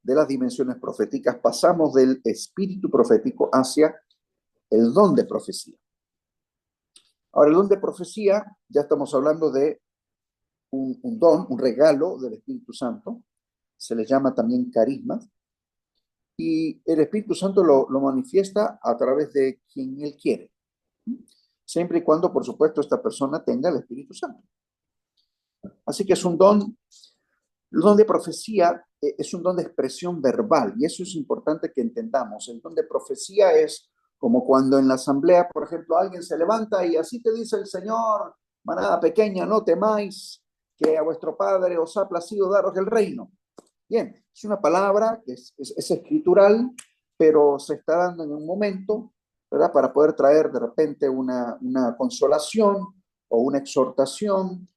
de las dimensiones proféticas, pasamos del espíritu profético hacia el don de profecía. Ahora, el don de profecía, ya estamos hablando de un don, un regalo del Espíritu Santo. Se le llama también carisma. Y el Espíritu Santo lo manifiesta a través de quien él quiere, siempre y cuando, por supuesto, esta persona tenga el Espíritu Santo. Así que es un don. El don de profecía es un don de expresión verbal, y eso es importante que entendamos. El don de profecía es como cuando en la asamblea, por ejemplo, alguien se levanta y así te dice el Señor: manada pequeña, no temáis, que a vuestro Padre os ha placido daros el reino. Bien, es una palabra que es escritural, pero se está dando en un momento, ¿verdad?, para poder traer de repente una consolación o una exhortación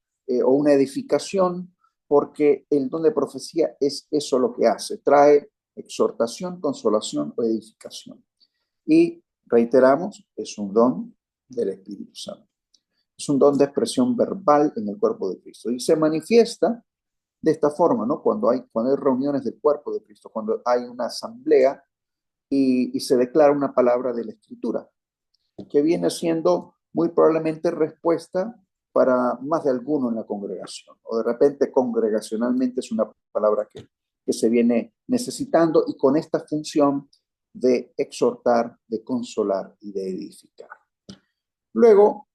o una edificación, porque el don de profecía es eso lo que hace: trae exhortación, consolación o edificación. Y reiteramos, es un don del Espíritu Santo. Es un don de expresión verbal en el cuerpo de Cristo, y se manifiesta de esta forma, ¿no? Cuando hay reuniones del cuerpo de Cristo, cuando hay una asamblea y se declara una palabra de la Escritura, que viene siendo muy probablemente respuesta para más de alguno en la congregación, o de repente congregacionalmente es una palabra que se viene necesitando, y con esta función de exhortar, de consolar y de edificar. Luego,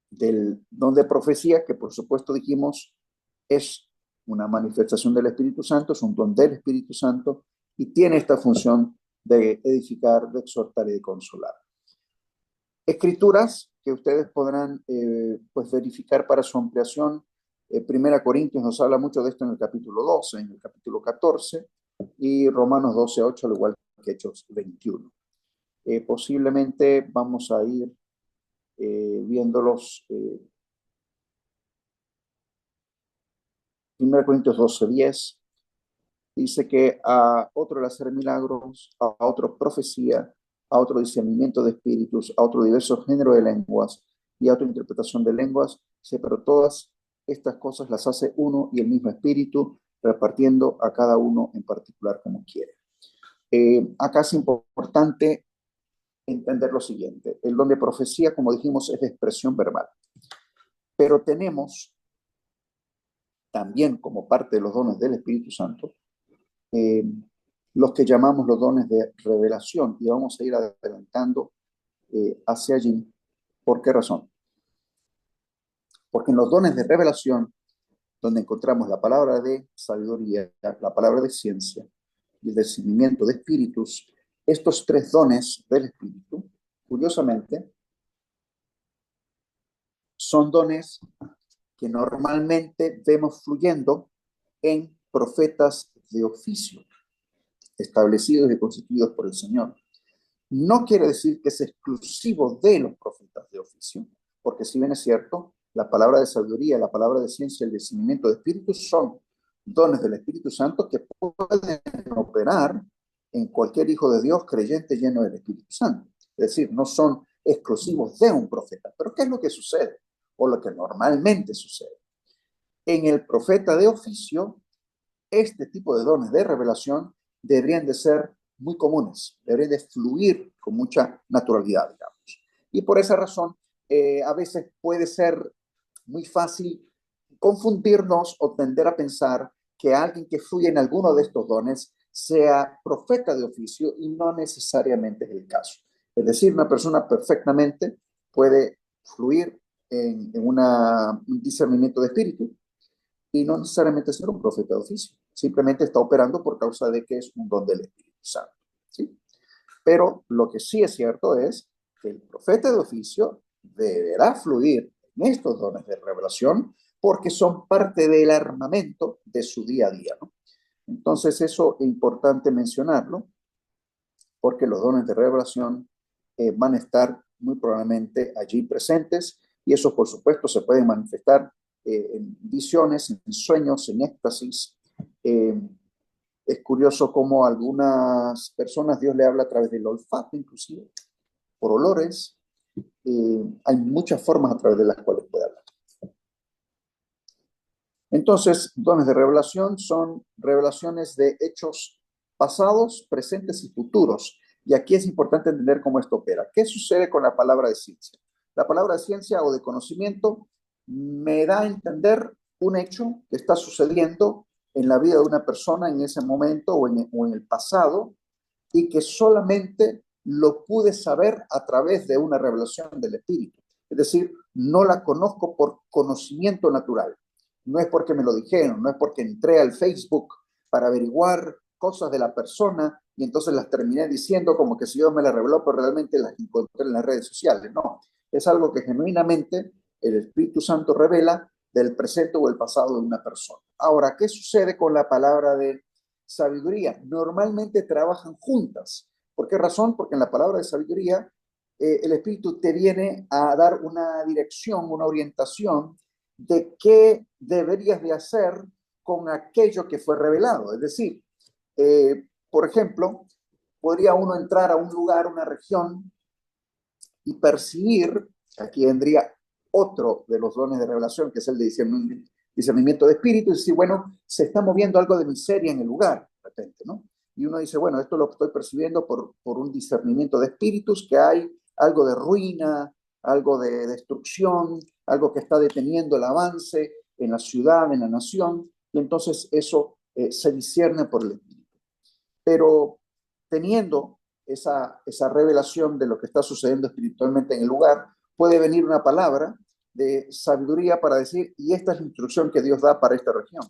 del don de profecía, que por supuesto dijimos es una manifestación del Espíritu Santo, es un don del Espíritu Santo, y tiene esta función de edificar, de exhortar y de consolar. Escrituras que ustedes podrán pues verificar para su ampliación. Primera Corintios nos habla mucho de esto en el capítulo 12, en el capítulo 14, y Romanos 12:8, al igual que Hechos 21. Posiblemente vamos a ir viéndolos. 1 Corintios 12:10 dice que a otro el hacer milagros, a otro profecía, a otro discernimiento de espíritus, a otro diverso género de lenguas y a otra interpretación de lenguas, pero todas estas cosas las hace uno y el mismo espíritu, repartiendo a cada uno en particular como quiere. Acá es importante entender lo siguiente: el don de profecía, como dijimos, es de expresión verbal, pero tenemos también, como parte de los dones del Espíritu Santo, los que llamamos los dones de revelación, y vamos a ir adelantando hacia allí. ¿Por qué razón? Porque en los dones de revelación, donde encontramos la palabra de sabiduría, la palabra de ciencia y el discernimiento de espíritus, estos tres dones del Espíritu, curiosamente, son dones que normalmente vemos fluyendo en profetas de oficio, establecidos y constituidos por el Señor. No quiere decir que es exclusivo de los profetas de oficio, porque si bien es cierto, la palabra de sabiduría, la palabra de ciencia y el discernimiento de espíritus son dones del Espíritu Santo que pueden operar en cualquier hijo de Dios creyente lleno del Espíritu Santo. Es decir, no son exclusivos de un profeta. Pero ¿qué es lo que sucede? O lo que normalmente sucede. En el profeta de oficio, este tipo de dones de revelación deberían de ser muy comunes, deberían de fluir con mucha naturalidad, digamos. Y por esa razón, a veces puede ser muy fácil confundirnos o tender a pensar que alguien que fluye en alguno de estos dones sea profeta de oficio, y no necesariamente es el caso. Es decir, una persona perfectamente puede fluir en un discernimiento de espíritu y no necesariamente ser un profeta de oficio. Simplemente está operando por causa de que es un don del Espíritu Santo, ¿sí? Pero lo que sí es cierto es que el profeta de oficio deberá fluir en estos dones de revelación porque son parte del armamento de su día a día, ¿no? Entonces eso es importante mencionarlo, porque los dones de revelación van a estar muy probablemente allí presentes, y eso por supuesto se puede manifestar en visiones, en sueños, en éxtasis. Es curioso cómo a algunas personas Dios le habla a través del olfato, inclusive, por olores. Hay muchas formas a través de las cuales puede hablar. Entonces, dones de revelación son revelaciones de hechos pasados, presentes y futuros. Y aquí es importante entender cómo esto opera. ¿Qué sucede con la palabra de ciencia? La palabra de ciencia o de conocimiento me da a entender un hecho que está sucediendo en la vida de una persona en ese momento o en el pasado, y que solamente lo pude saber a través de una revelación del Espíritu. Es decir, no la conozco por conocimiento natural. No es porque me lo dijeron, no es porque entré al Facebook para averiguar cosas de la persona y entonces las terminé diciendo como que si Dios me las reveló, pero realmente las encontré en las redes sociales. No, es algo que genuinamente el Espíritu Santo revela del presente o el pasado de una persona. Ahora, ¿qué sucede con la palabra de sabiduría? Normalmente trabajan juntas. ¿Por qué razón? Porque en la palabra de sabiduría el Espíritu te viene a dar una dirección, una orientación de qué deberías de hacer con aquello que fue revelado. Es decir, por ejemplo, podría uno entrar a un lugar, una región, y percibir, aquí vendría otro de los dones de revelación, que es el de discernimiento de espíritu, y decir, bueno, se está moviendo algo de miseria en el lugar, de repente, ¿no? Y uno dice, bueno, esto lo estoy percibiendo por un discernimiento de espíritus, que hay algo de ruina, algo de destrucción, algo que está deteniendo el avance en la ciudad, en la nación, y entonces eso se discierne por el Espíritu. Pero teniendo esa revelación de lo que está sucediendo espiritualmente en el lugar, puede venir una palabra de sabiduría para decir, y esta es la instrucción que Dios da para esta región.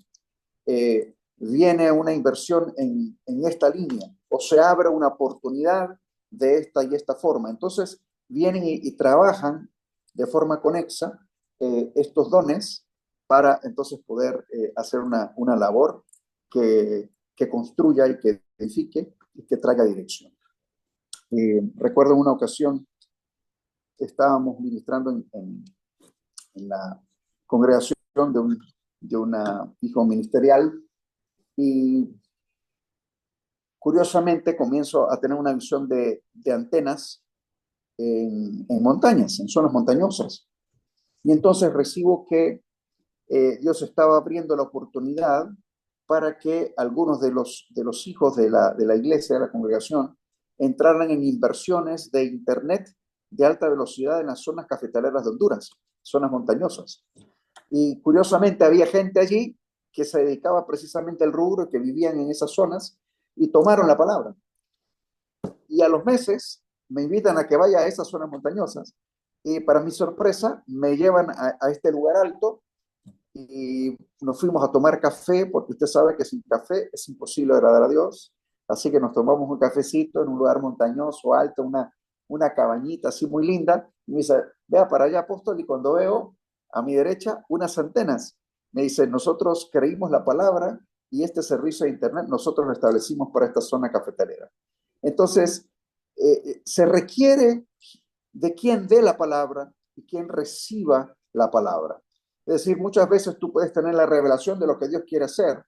Viene una inversión en esta línea, o se abre una oportunidad de esta y esta forma. Entonces vienen y trabajan de forma conexa estos dones para entonces poder hacer una labor que construya y que edifique y que traiga dirección. Recuerdo en una ocasión estábamos ministrando en la congregación de una hijo ministerial y curiosamente comienzo a tener una visión de antenas en montañas, en zonas montañosas. Y entonces recibo que Dios estaba abriendo la oportunidad para que algunos de los hijos de la iglesia, de la congregación, entraran en inversiones de internet de alta velocidad en las zonas cafetaleras de Honduras, zonas montañosas. Y curiosamente había gente allí que se dedicaba precisamente al rubro, que vivían en esas zonas, y tomaron la palabra. Y a los meses me invitan a que vaya a esas zonas montañosas, y para mi sorpresa me llevan a este lugar alto, y nos fuimos a tomar café, porque usted sabe que sin café es imposible agradar a Dios. Así que nos tomamos un cafecito en un lugar montañoso, alto, una cabañita así muy linda. Y me dice, vea para allá, apóstol, y cuando veo a mi derecha unas antenas, me dice, nosotros creímos la palabra y este servicio de internet nosotros lo establecimos para esta zona cafetalera. Entonces, se requiere de quien dé la palabra y quien reciba la palabra. Es decir, muchas veces tú puedes tener la revelación de lo que Dios quiere hacer.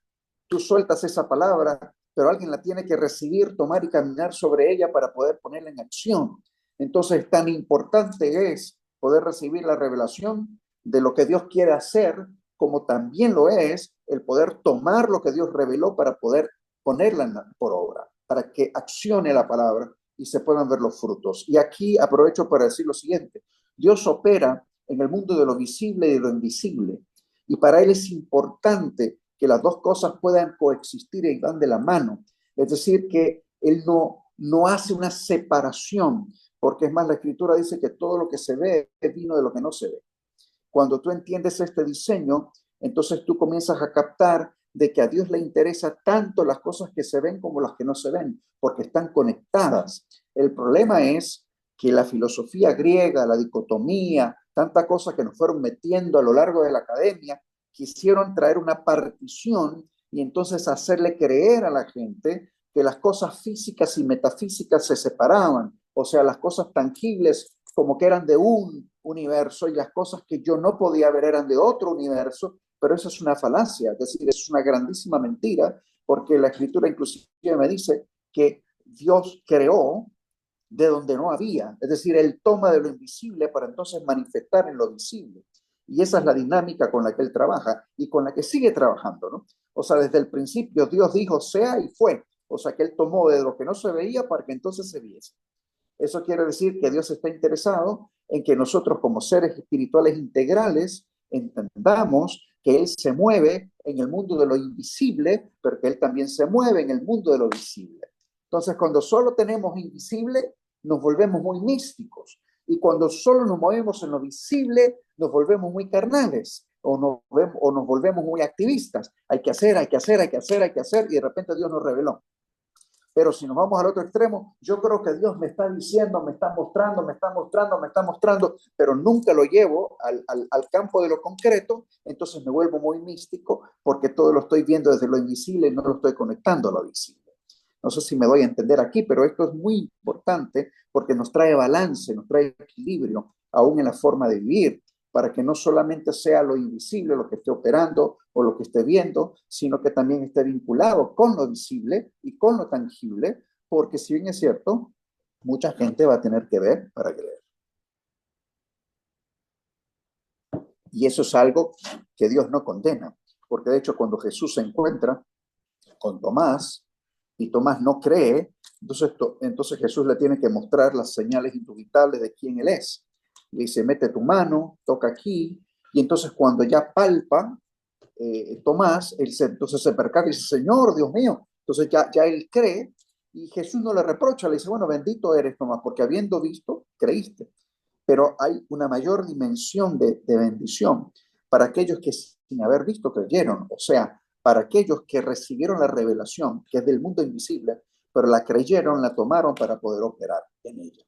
Tú sueltas esa palabra, pero alguien la tiene que recibir, tomar y caminar sobre ella para poder ponerla en acción. Entonces, tan importante es poder recibir la revelación de lo que Dios quiere hacer, como también lo es el poder tomar lo que Dios reveló para poder ponerla por obra, para que accione la palabra y se puedan ver los frutos. Y aquí aprovecho para decir lo siguiente. Dios opera en el mundo de lo visible y de lo invisible. Y para Él es importante que las dos cosas puedan coexistir y van de la mano. Es decir, que Él no hace una separación, porque es más, la Escritura dice que todo lo que se ve vino de lo que no se ve. Cuando tú entiendes este diseño, entonces tú comienzas a captar de que a Dios le interesa tanto las cosas que se ven como las que no se ven, porque están conectadas. El problema es que la filosofía griega, la dicotomía, tanta cosa que nos fueron metiendo a lo largo de la academia, quisieron traer una partición y entonces hacerle creer a la gente que las cosas físicas y metafísicas se separaban, o sea, las cosas tangibles como que eran de un universo y las cosas que yo no podía ver eran de otro universo, pero eso es una falacia, es decir, es una grandísima mentira, porque la Escritura inclusive me dice que Dios creó de donde no había, es decir, Él toma de lo invisible para entonces manifestar en lo visible. Y esa es la dinámica con la que Él trabaja y con la que sigue trabajando, ¿no? O sea, desde el principio Dios dijo sea y fue, o sea que Él tomó de lo que no se veía para que entonces se viese. Eso quiere decir que Dios está interesado en que nosotros como seres espirituales integrales entendamos que Él se mueve en el mundo de lo invisible, pero que Él también se mueve en el mundo de lo visible. Entonces, cuando solo tenemos invisible, nos volvemos muy místicos. Y cuando solo nos movemos en lo visible, nos volvemos muy carnales o nos volvemos muy activistas. Hay que hacer, hay que hacer, hay que hacer, hay que hacer, y de repente Dios nos reveló. Pero si nos vamos al otro extremo, yo creo que Dios me está diciendo, me está mostrando, pero nunca lo llevo al campo de lo concreto, entonces me vuelvo muy místico porque todo lo estoy viendo desde lo invisible y no lo estoy conectando a lo visible. No sé si me doy a entender aquí, pero esto es muy importante porque nos trae balance, nos trae equilibrio, aún en la forma de vivir, para que no solamente sea lo invisible lo que esté operando o lo que esté viendo, sino que también esté vinculado con lo visible y con lo tangible, porque si bien es cierto, mucha gente va a tener que ver para creer. Y eso es algo que Dios no condena, porque de hecho cuando Jesús se encuentra con Tomás, y Tomás no cree, entonces Jesús le tiene que mostrar las señales indubitables de quién Él es. Le dice, mete tu mano, toca aquí. Y entonces cuando ya palpa, Tomás, entonces se percata y dice, Señor, Dios mío. Entonces ya él cree y Jesús no le reprocha, le dice, bueno, bendito eres, Tomás, porque habiendo visto, creíste. Pero hay una mayor dimensión de bendición para aquellos que sin haber visto creyeron, o sea, para aquellos que recibieron la revelación, que es del mundo invisible, pero la creyeron, la tomaron para poder operar en ella.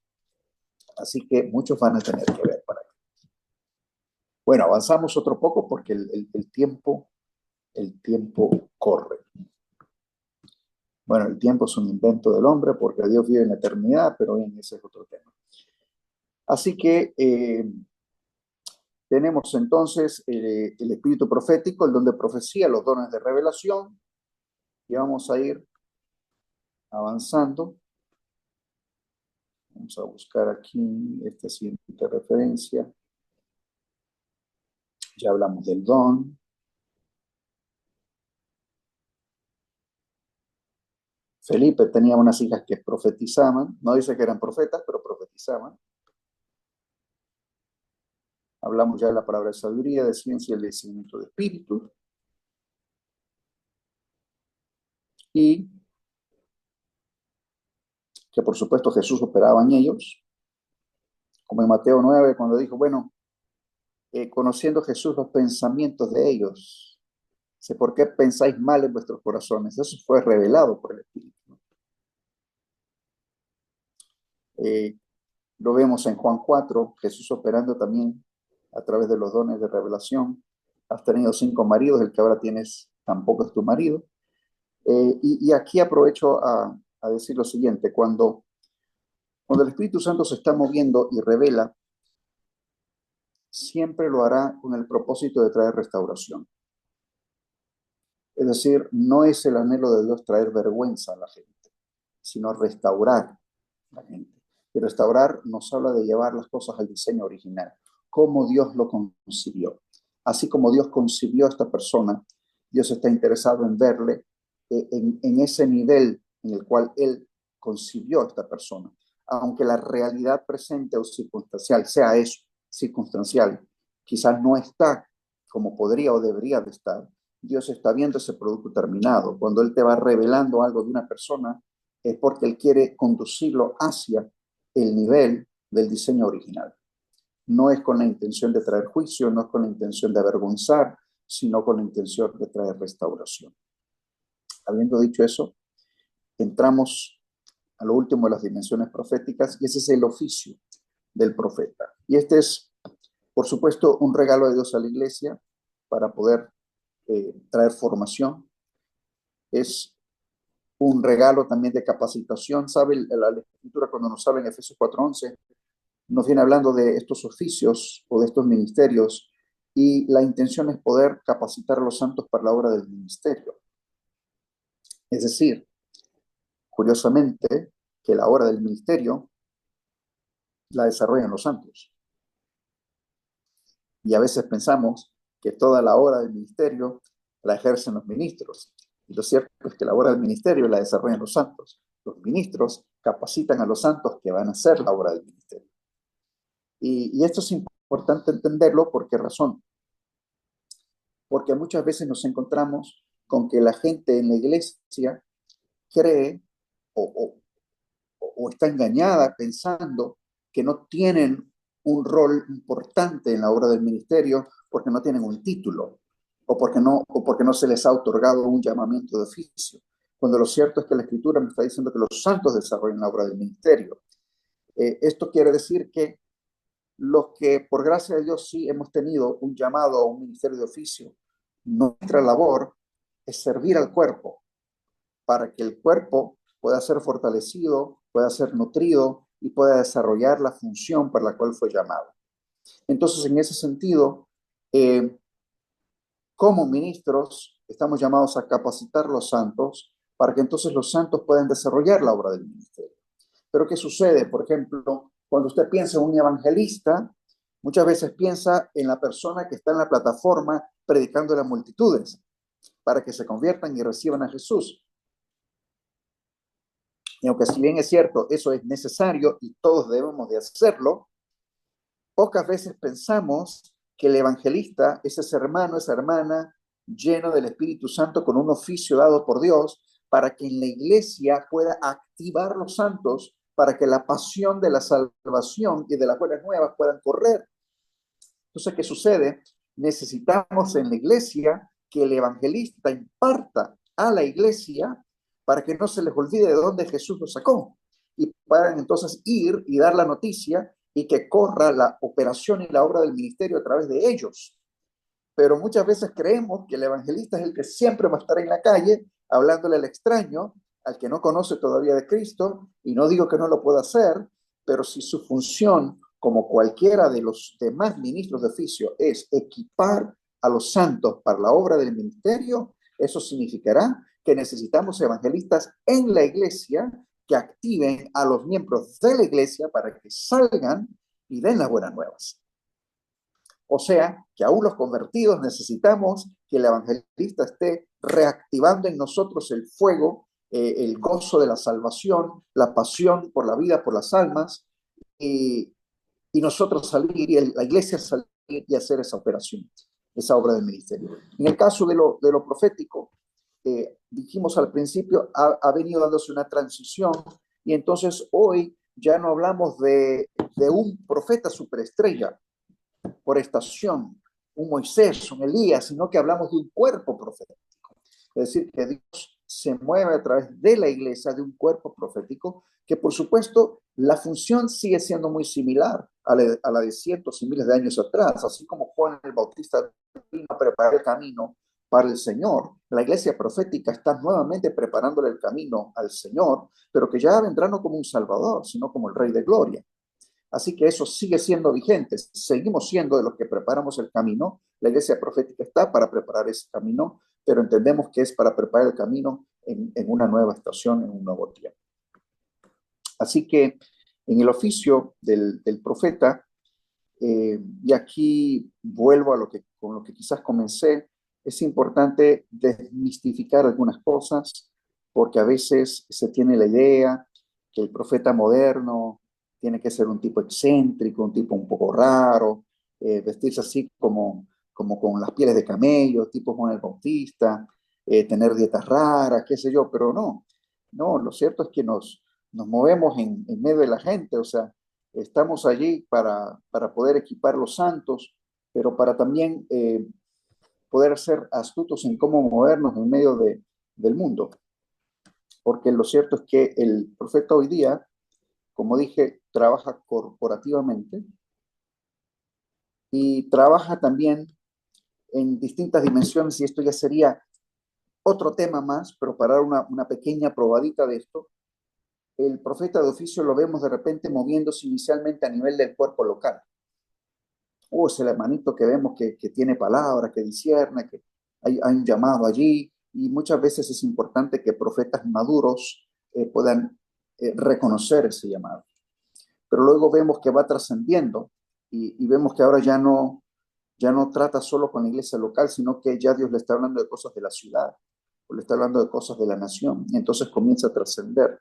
Así que muchos van a tener que ver para acá. Bueno, avanzamos otro poco porque el tiempo corre. Bueno, el tiempo es un invento del hombre porque Dios vive en la eternidad, pero bien, ese es otro tema. Así que tenemos entonces el espíritu profético, el don de profecía, los dones de revelación, y vamos a ir avanzando. Vamos a buscar aquí esta siguiente referencia. Ya hablamos del don. Felipe tenía unas hijas que profetizaban, no dice que eran profetas, pero profetizaban. Hablamos ya de la palabra de sabiduría, de ciencia y el discernimiento de espíritus. Y que por supuesto Jesús operaba en ellos, como en Mateo 9, cuando dijo, bueno, conociendo Jesús los pensamientos de ellos, sé por qué pensáis mal en vuestros corazones. Eso fue revelado por el Espíritu. Lo vemos en Juan 4, Jesús operando también a través de los dones de revelación. Has tenido 5 maridos, el que ahora tienes tampoco es tu marido. Y aquí aprovecho a decir lo siguiente, cuando el Espíritu Santo se está moviendo y revela, siempre lo hará con el propósito de traer restauración. Es decir, no es el anhelo de Dios traer vergüenza a la gente, sino restaurar a la gente. Y restaurar nos habla de llevar las cosas al diseño original, como Dios lo concibió. Así como Dios concibió a esta persona, Dios está interesado en verle en ese nivel en el cual Él concibió a esta persona. Aunque la realidad presente o circunstancial sea eso, circunstancial, quizás no está como podría o debería de estar, Dios está viendo ese producto terminado. Cuando Él te va revelando algo de una persona, es porque Él quiere conducirlo hacia el nivel del diseño original. No es con la intención de traer juicio, no es con la intención de avergonzar, sino con la intención de traer restauración. Habiendo dicho eso, entramos a lo último de las dimensiones proféticas, y ese es el oficio del profeta. Y este es, por supuesto, un regalo de Dios a la iglesia para poder traer formación. Es un regalo también de capacitación. ¿Sabe? La Escritura, cuando nos habla en Efesios 4:11, nos viene hablando de estos oficios o de estos ministerios, y la intención es poder capacitar a los santos para la obra del ministerio. Es decir, curiosamente, que la obra del ministerio la desarrollan los santos. Y a veces pensamos que toda la obra del ministerio la ejercen los ministros. Y lo cierto es que la obra del ministerio la desarrollan los santos. Los ministros capacitan a los santos que van a hacer la obra del ministerio. Y esto es importante entenderlo. ¿Por qué razón? Porque muchas veces nos encontramos con que la gente en la iglesia cree o está engañada pensando que no tienen un rol importante en la obra del ministerio porque no tienen un título o porque no se les ha otorgado un llamamiento de oficio. Cuando lo cierto es que la Escritura me está diciendo que los santos desarrollan la obra del ministerio. Esto quiere decir que los que por gracia de Dios sí hemos tenido un llamado a un ministerio de oficio, nuestra labor es servir al cuerpo para que el cuerpo pueda ser fortalecido, pueda ser nutrido y pueda desarrollar la función para la cual fue llamado. Entonces, en ese sentido, como ministros, estamos llamados a capacitar a los santos para que entonces los santos puedan desarrollar la obra del ministerio. Pero ¿qué sucede? Por ejemplo, cuando usted piensa en un evangelista, muchas veces piensa en la persona que está en la plataforma predicando a las multitudes para que se conviertan y reciban a Jesús. Y aunque si bien es cierto, eso es necesario y todos debemos de hacerlo, pocas veces pensamos que el evangelista es ese hermano, esa hermana lleno del Espíritu Santo con un oficio dado por Dios para que en la iglesia pueda activar los santos para que la pasión de la salvación y de las buenas nuevas puedan correr. Entonces, ¿qué sucede? Necesitamos en la iglesia que el evangelista imparta a la iglesia para que no se les olvide de dónde Jesús los sacó y puedan entonces ir y dar la noticia y que corra la operación y la obra del ministerio a través de ellos. Pero muchas veces creemos que el evangelista es el que siempre va a estar en la calle hablándole al extraño, al que no conoce todavía de Cristo, y no digo que no lo pueda hacer, pero si su función, como cualquiera de los demás ministros de oficio, es equipar a los santos para la obra del ministerio, eso significará que necesitamos evangelistas en la iglesia que activen a los miembros de la iglesia para que salgan y den las buenas nuevas. O sea, que aún los convertidos necesitamos que el evangelista esté reactivando en nosotros el fuego, el gozo de la salvación, la pasión por la vida, por las almas, y nosotros salir, y la iglesia salir y hacer esa operación, esa obra del ministerio. En el caso de lo profético, dijimos al principio, ha venido dándose una transición, y entonces hoy ya no hablamos de un profeta superestrella por estación, un Moisés, un Elías, sino que hablamos de un cuerpo profético. Es decir, que Dios se mueve a través de la iglesia, de un cuerpo profético, que por supuesto la función sigue siendo muy similar a la de cientos y miles de años atrás, así como Juan el Bautista vino a preparar el camino para el Señor. La iglesia profética está nuevamente preparándole el camino al Señor, pero que ya vendrá no como un Salvador, sino como el Rey de Gloria. Así que eso sigue siendo vigente. Seguimos siendo de los que preparamos el camino. La iglesia profética está para preparar ese camino, pero entendemos que es para preparar el camino en una nueva estación, en un nuevo tiempo. Así que en el oficio del profeta, y aquí vuelvo a con lo que quizás comencé, es importante desmistificar algunas cosas, porque a veces se tiene la idea que el profeta moderno tiene que ser un tipo excéntrico, un tipo un poco raro, vestirse así como con las pieles de camello, tipo Juan el Bautista, tener dietas raras, qué sé yo, pero no, lo cierto es que nos movemos en medio de la gente, o sea, estamos allí para poder equipar los santos, pero para también poder ser astutos en cómo movernos en medio del mundo. Porque lo cierto es que el profeta hoy día, como dije, trabaja corporativamente y trabaja también en distintas dimensiones, y esto ya sería otro tema más, pero para dar una pequeña probadita de esto, el profeta de oficio lo vemos de repente moviéndose inicialmente a nivel del cuerpo local. Es el hermanito que vemos que tiene palabra, que discierne, que hay un llamado allí, y muchas veces es importante que profetas maduros puedan reconocer ese llamado. Pero luego vemos que va trascendiendo y vemos que ahora ya no trata solo con la iglesia local, sino que ya Dios le está hablando de cosas de la ciudad, o le está hablando de cosas de la nación, y entonces comienza a trascender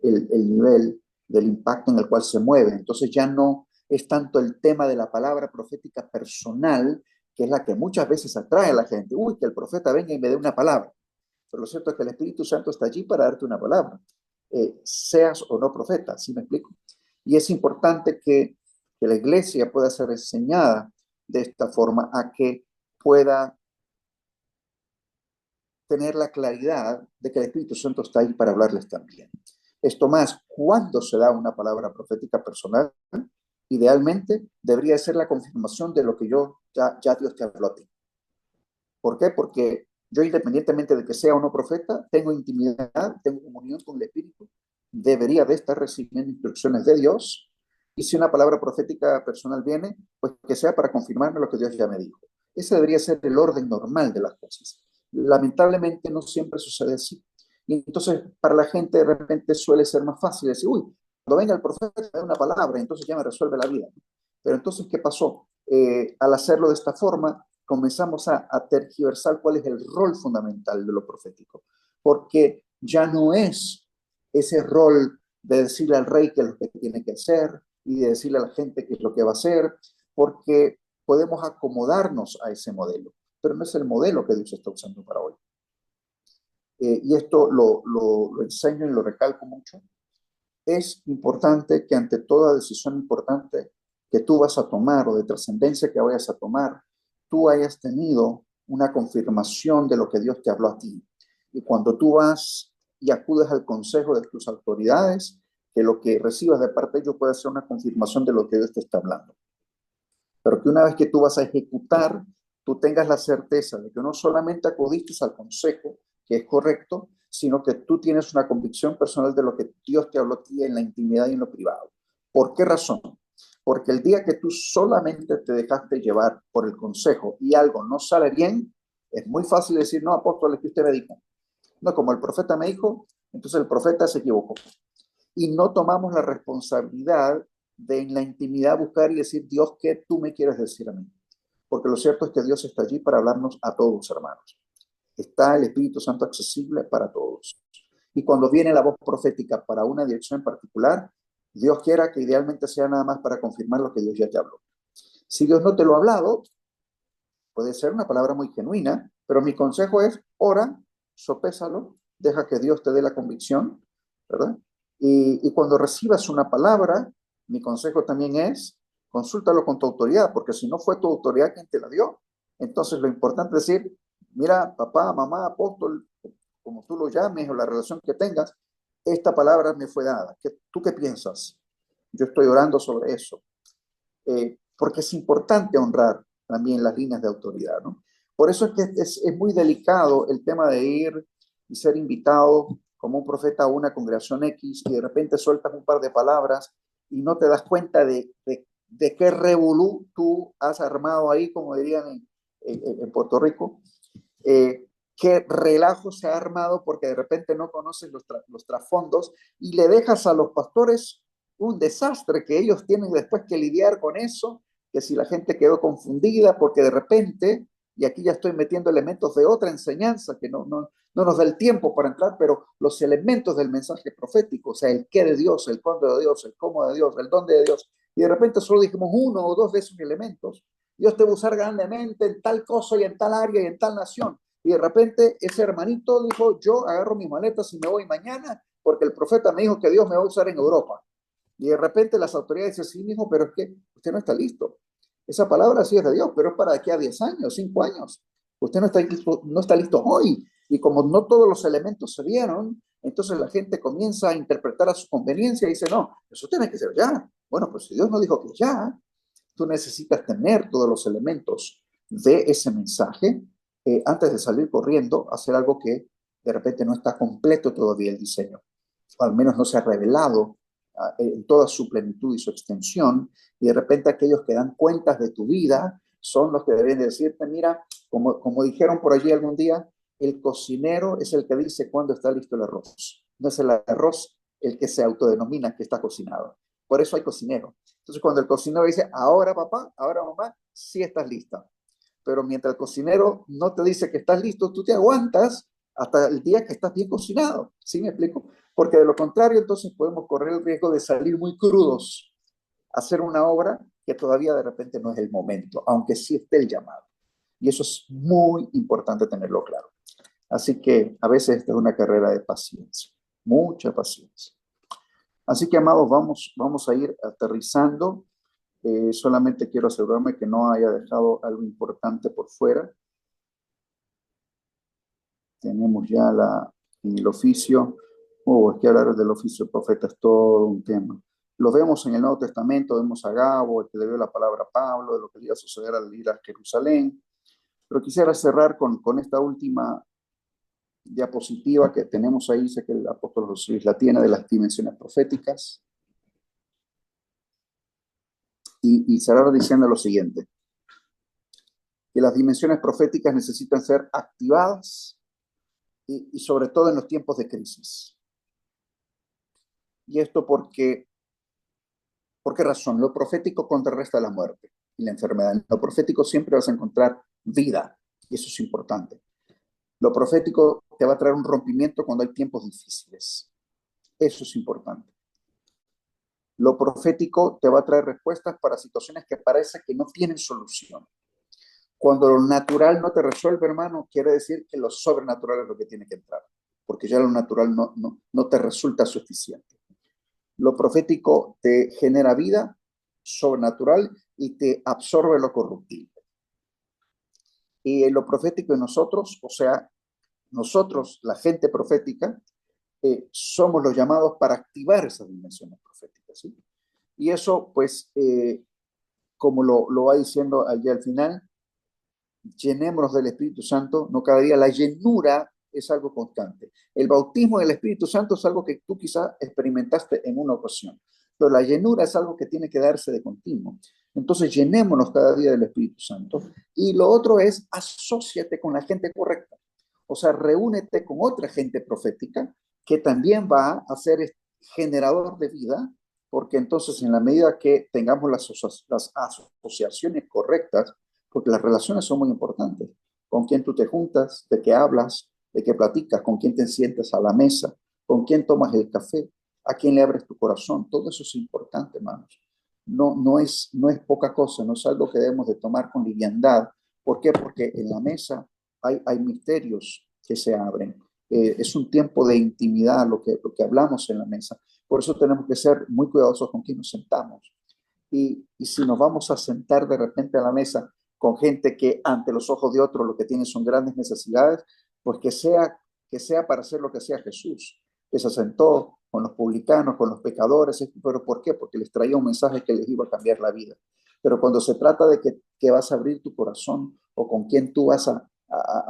el nivel del impacto en el cual se mueve. Entonces ya no es tanto el tema de la palabra profética personal, que es la que muchas veces atrae a la gente. Que el profeta venga y me dé una palabra. Pero lo cierto es que el Espíritu Santo está allí para darte una palabra, seas o no profeta, ¿sí me explico? Y es importante que la iglesia pueda ser enseñada de esta forma, a que pueda tener la claridad de que el Espíritu Santo está ahí para hablarles también. Esto más, cuando se da una palabra profética personal, idealmente debería ser la confirmación de lo que ya Dios te habló a ti. ¿Por qué? Porque yo, independientemente de que sea o no profeta, tengo intimidad, tengo comunión con el Espíritu, debería de estar recibiendo instrucciones de Dios, y si una palabra profética personal viene, pues que sea para confirmarme lo que Dios ya me dijo. Ese debería ser el orden normal de las cosas. Lamentablemente no siempre sucede así. Y entonces para la gente de repente suele ser más fácil decir, cuando venga el profeta me da una palabra, entonces ya me resuelve la vida. Pero entonces, ¿qué pasó? Al hacerlo de esta forma, comenzamos a tergiversar cuál es el rol fundamental de lo profético. Porque ya no es ese rol de decirle al rey qué es lo que tiene que hacer y de decirle a la gente qué es lo que va a hacer, porque podemos acomodarnos a ese modelo, pero no es el modelo que Dios está usando para hoy. Y esto lo enseño y lo recalco mucho. Es importante que ante toda decisión importante que tú vas a tomar o de trascendencia que vayas a tomar, tú hayas tenido una confirmación de lo que Dios te habló a ti. Y cuando tú vas y acudes al consejo de tus autoridades, que lo que recibas de parte de ellos puede ser una confirmación de lo que Dios te está hablando. Pero que una vez que tú vas a ejecutar, tú tengas la certeza de que no solamente acudiste al consejo, que es correcto, sino que tú tienes una convicción personal de lo que Dios te habló a ti en la intimidad y en lo privado. ¿Por qué razón? Porque el día que tú solamente te dejaste llevar por el consejo y algo no sale bien, es muy fácil decir, no, apóstol, es que usted me dijo. No, como el profeta me dijo, entonces el profeta se equivocó. Y no tomamos la responsabilidad de en la intimidad buscar y decir, Dios, ¿qué tú me quieres decir a mí? Porque lo cierto es que Dios está allí para hablarnos a todos, hermanos. Está el Espíritu Santo accesible para todos. Y cuando viene la voz profética para una dirección en particular, Dios quiera que idealmente sea nada más para confirmar lo que Dios ya te habló. Si Dios no te lo ha hablado, puede ser una palabra muy genuina, pero mi consejo es, ora, sopésalo, deja que Dios te dé la convicción, ¿verdad? Y cuando recibas una palabra, mi consejo también es, consúltalo con tu autoridad, porque si no fue tu autoridad quien te la dio, entonces lo importante es decir, mira, papá, mamá, apóstol, como tú lo llames o la relación que tengas, esta palabra me fue dada. ¿Tú qué piensas? Yo estoy orando sobre eso. Porque es importante honrar también las líneas de autoridad, ¿no? Por eso es que es muy delicado el tema de ir y ser invitado como un profeta a una congregación X y de repente sueltas un par de palabras y no te das cuenta de qué revolú tú has armado ahí, como dirían en Puerto Rico. Qué relajo se ha armado porque de repente no conoces los trasfondos y le dejas a los pastores un desastre que ellos tienen después que lidiar con eso, que si la gente quedó confundida porque de repente, y aquí ya estoy metiendo elementos de otra enseñanza que no nos da el tiempo para entrar, pero los elementos del mensaje profético, o sea, el qué de Dios, el cuándo de Dios, el cómo de Dios, el dónde de Dios, y de repente solo dijimos uno o dos de esos elementos. Dios te va a usar grandemente en tal cosa y en tal área y en tal nación. Y de repente ese hermanito dijo, yo agarro mis maletas y me voy mañana porque el profeta me dijo que Dios me va a usar en Europa. Y de repente las autoridades dicen, sí, mijo, pero es que usted no está listo. Esa palabra sí es de Dios, pero es para de aquí a 10 años, 5 años. Usted no está listo hoy. Y como no todos los elementos se dieron, entonces la gente comienza a interpretar a su conveniencia y dice, no, eso tiene que ser ya. Bueno, pues si Dios no dijo que ya, tú necesitas tener todos los elementos de ese mensaje antes de salir corriendo a hacer algo que de repente no está completo todavía el diseño, o al menos no se ha revelado en toda su plenitud y su extensión, y de repente aquellos que dan cuentas de tu vida son los que deben decirte, mira, como dijeron por allí algún día, el cocinero es el que dice cuándo está listo el arroz, no es el arroz el que se autodenomina que está cocinado. Por eso hay cocinero. Entonces cuando el cocinero dice, ahora papá, ahora mamá, sí estás lista. Pero mientras el cocinero no te dice que estás listo, tú te aguantas hasta el día que estás bien cocinado. ¿Sí me explico? Porque de lo contrario, entonces podemos correr el riesgo de salir muy crudos a hacer una obra que todavía de repente no es el momento, aunque sí esté el llamado. Y eso es muy importante tenerlo claro. Así que a veces esta es una carrera de paciencia, mucha paciencia. Así que, amados, vamos a ir aterrizando. Solamente quiero asegurarme que no haya dejado algo importante por fuera. Tenemos ya el oficio. Es que hablar del oficio de profeta es todo un tema. Lo vemos en el Nuevo Testamento, vemos a Gabo, el que le dio la palabra a Pablo, de lo que le iba a suceder al ir a Jerusalén. Pero quisiera cerrar con esta última diapositiva que tenemos ahí, sé que el apóstol José Luis la tiene, de las dimensiones proféticas. Y cerrar diciendo lo siguiente, que las dimensiones proféticas necesitan ser activadas y sobre todo en los tiempos de crisis. Y esto ¿por qué razón? Lo profético contrarresta la muerte y la enfermedad. En lo profético siempre vas a encontrar vida, y eso es importante. Lo profético te va a traer un rompimiento cuando hay tiempos difíciles. Eso es importante. Lo profético te va a traer respuestas para situaciones que parece que no tienen solución. Cuando lo natural no te resuelve, hermano, quiere decir que lo sobrenatural es lo que tiene que entrar, porque ya lo natural no te resulta suficiente. Lo profético te genera vida sobrenatural y te absorbe lo corruptible. Y en lo profético de nosotros, o sea, nosotros, la gente profética, somos los llamados para activar esas dimensiones proféticas, ¿sí? Y eso, pues, como lo va diciendo allí al final, llenémonos del Espíritu Santo, no cada día. La llenura es algo constante. El bautismo del Espíritu Santo es algo que tú quizás experimentaste en una ocasión, pero la llenura es algo que tiene que darse de continuo. Entonces, llenémonos cada día del Espíritu Santo. Y lo otro es, asóciate con la gente correcta. O sea, reúnete con otra gente profética que también va a ser generador de vida, porque entonces en la medida que tengamos las asociaciones correctas, porque las relaciones son muy importantes, con quién tú te juntas, de qué hablas, de qué platicas, con quién te sientas a la mesa, con quién tomas el café, a quién le abres tu corazón, todo eso es importante, hermanos. No es poca cosa, no es algo que debemos de tomar con liviandad. ¿Por qué? Porque en la mesa hay misterios que se abren. Es un tiempo de intimidad lo que hablamos en la mesa. Por eso tenemos que ser muy cuidadosos con quién nos sentamos. Y si nos vamos a sentar de repente a la mesa con gente que ante los ojos de otros lo que tienen son grandes necesidades, pues que sea para hacer lo que hacía Jesús, que se sentó con los publicanos, con los pecadores. ¿Pero por qué? Porque les traía un mensaje que les iba a cambiar la vida. Pero cuando se trata de que vas a abrir tu corazón o con quién tú vas a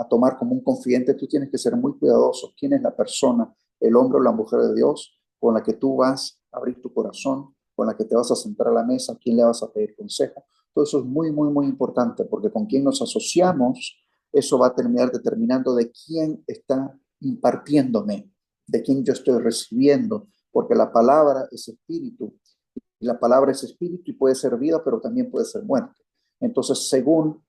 tomar como un confidente, tú tienes que ser muy cuidadoso. ¿Quién es la persona, el hombre o la mujer de Dios con la que tú vas a abrir tu corazón, con la que te vas a sentar a la mesa, a quién le vas a pedir consejo? Todo eso es muy, muy, muy importante, porque con quién nos asociamos, eso va a terminar determinando de quién está impartiéndome, de quién yo estoy recibiendo, porque la palabra es espíritu, y la palabra es espíritu y puede ser vida, pero también puede ser muerte. Entonces, según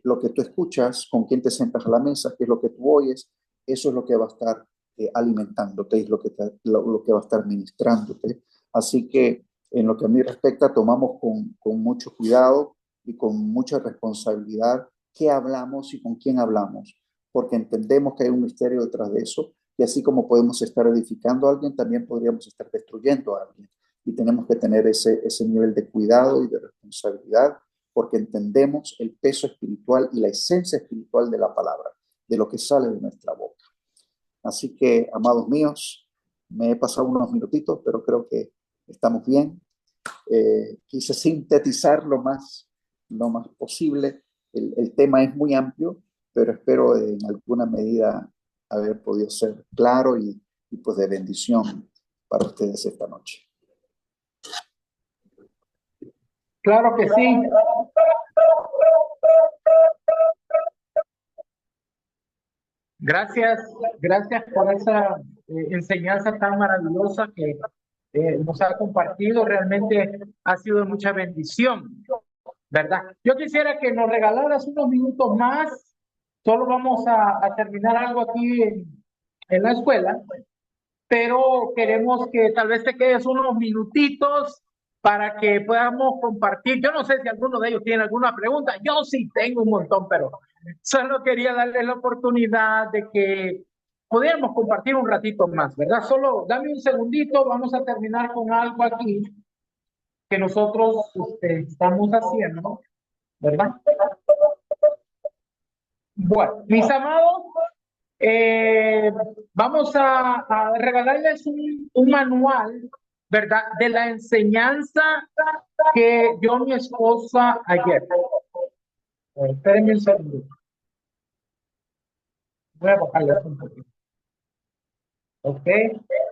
lo que tú escuchas, con quién te sientas a la mesa, qué es lo que tú oyes, eso es lo que va a estar alimentándote, es lo que va a estar ministrándote. Así que en lo que a mí respecta, tomamos con mucho cuidado y con mucha responsabilidad qué hablamos y con quién hablamos, porque entendemos que hay un misterio detrás de eso, y así como podemos estar edificando a alguien, también podríamos estar destruyendo a alguien. Y tenemos que tener ese nivel de cuidado y de responsabilidad, porque entendemos el peso espiritual y la esencia espiritual de la palabra, de lo que sale de nuestra boca. Así que, amados míos, me he pasado unos minutitos, pero creo que estamos bien. Quise sintetizar lo más posible. El tema es muy amplio, pero espero en alguna medida haber podido ser claro y pues de bendición para ustedes esta noche. Claro que sí. Gracias por esa enseñanza tan maravillosa que nos ha compartido. Realmente ha sido de mucha bendición, ¿verdad? Yo quisiera que nos regalaras unos minutos más. Solo vamos a terminar algo aquí en la escuela, pero queremos que tal vez te quedes unos minutitos para que podamos compartir. Yo no sé si alguno de ellos tiene alguna pregunta. Yo sí tengo un montón, pero solo quería darles la oportunidad de que pudiéramos compartir un ratito más, ¿verdad? Solo dame un segundito, vamos a terminar con algo aquí que nosotros estamos haciendo, ¿verdad? Bueno, mis amados, vamos a regalarles un manual, ¿verdad? De la enseñanza que dio mi esposa ayer. Espérenme un segundo. Voy a bajarle un poquito. Ok.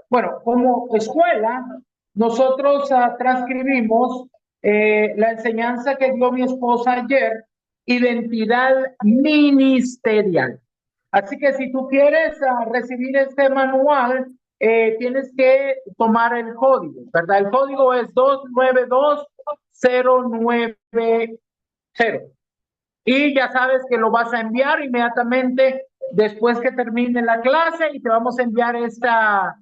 Bueno, como escuela, nosotros transcribimos la enseñanza que dio mi esposa ayer, identidad ministerial. Así que si tú quieres recibir este manual, tienes que tomar el código, ¿verdad? El código es 292090. Y ya sabes que lo vas a enviar inmediatamente después que termine la clase y te vamos a enviar esta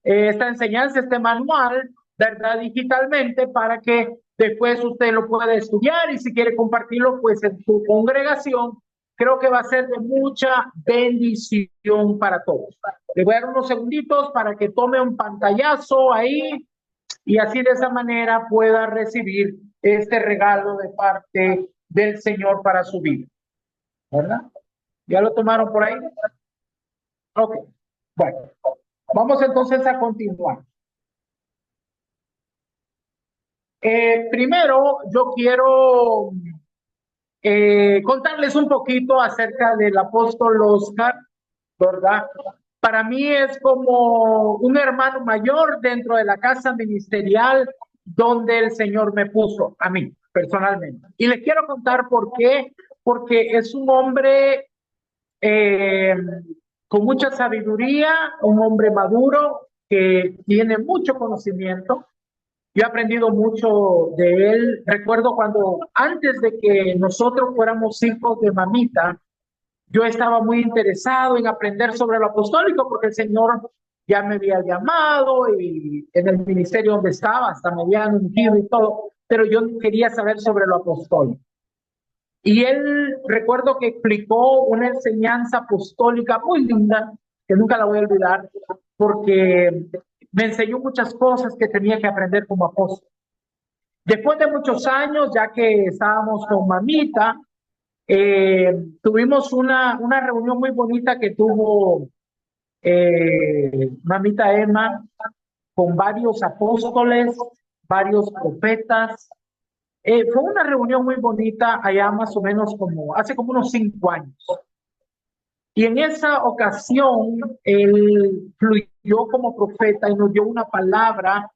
enseñanza, este manual, ¿verdad? Digitalmente para que después usted lo pueda estudiar y si quiere compartirlo, pues en su congregación. Creo que va a ser de mucha bendición para todos. Le voy a dar unos segunditos para que tome un pantallazo ahí y así de esa manera pueda recibir este regalo de parte del Señor para su vida. ¿Verdad? ¿Ya lo tomaron por ahí? Ok. Bueno, vamos entonces a continuar. Primero, yo quiero contarles un poquito acerca del apóstol Oscar, ¿verdad? Para mí es como un hermano mayor dentro de la casa ministerial donde el Señor me puso a mí personalmente. Y les quiero contar por qué, porque es un hombre eh, con mucha sabiduría, un hombre maduro que tiene mucho conocimiento. Yo he aprendido mucho de él. Recuerdo cuando antes de que nosotros fuéramos hijos de mamita, yo estaba muy interesado en aprender sobre lo apostólico porque el Señor ya me había llamado y en el ministerio donde estaba hasta me habían ungido y todo, pero yo quería saber sobre lo apostólico. Y él, recuerdo que explicó una enseñanza apostólica muy linda, que nunca la voy a olvidar, porque me enseñó muchas cosas que tenía que aprender como apóstol. Después de muchos años, ya que estábamos con mamita, tuvimos una reunión muy bonita que tuvo mamita Emma con varios apóstoles, varios profetas. Fue una reunión muy bonita allá más o menos como hace como unos 5 años. Y en esa ocasión, él fluyó como profeta y nos dio una palabra.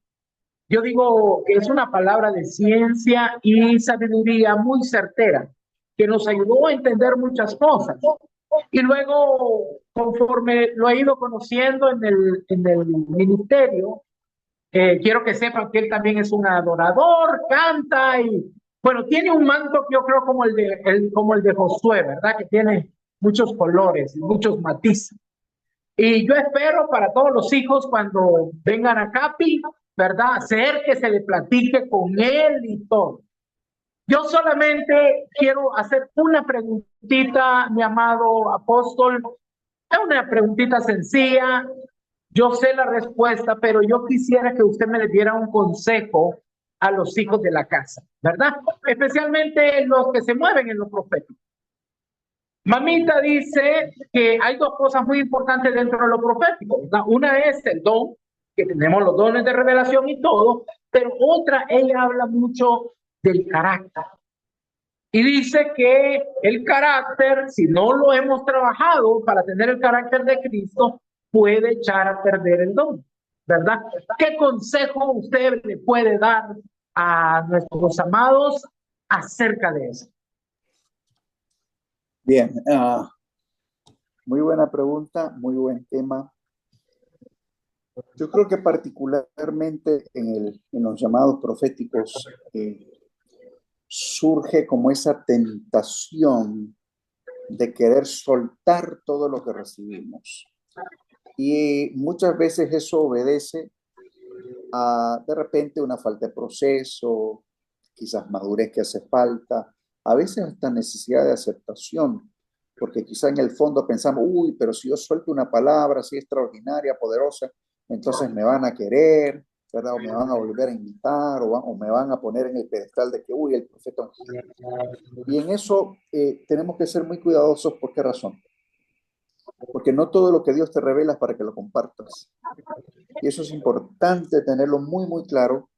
Yo digo que es una palabra de ciencia y sabiduría muy certera, que nos ayudó a entender muchas cosas. Y luego, conforme lo he ido conociendo en el ministerio, quiero que sepan que él también es un adorador, canta y, bueno, tiene un manto que yo creo como el de Josué, ¿verdad? Que tiene muchos colores, muchos matices. Y yo espero para todos los hijos cuando vengan a Capi, ¿verdad? Hacer que se le platique con él y todo. Yo solamente quiero hacer una preguntita, mi amado apóstol. Es una preguntita sencilla. Yo sé la respuesta, pero yo quisiera que usted me le diera un consejo a los hijos de la casa, ¿verdad? Especialmente los que se mueven en los proféticos. Mamita dice que hay 2 cosas muy importantes dentro de lo profético, ¿verdad? Una es el don, que tenemos los dones de revelación y todo, pero otra, ella habla mucho del carácter. Y dice que el carácter, si no lo hemos trabajado para tener el carácter de Cristo, puede echar a perder el don, ¿verdad? ¿Qué consejo usted le puede dar a nuestros amados acerca de eso? Bien, muy buena pregunta, muy buen tema. Yo creo que particularmente en los llamados proféticos surge como esa tentación de querer soltar todo lo que recibimos. Y muchas veces eso obedece a de repente una falta de proceso, quizás madurez que hace falta, a veces hasta necesidad de aceptación, porque quizá en el fondo pensamos, uy, pero si yo suelto una palabra así extraordinaria, poderosa, entonces me van a querer, ¿verdad? O me van a volver a invitar, o me van a poner en el pedestal de que, uy, el profeta ungido. Y en eso tenemos que ser muy cuidadosos. ¿Por qué razón? Porque no todo lo que Dios te revela es para que lo compartas. Y eso es importante tenerlo muy, muy claro,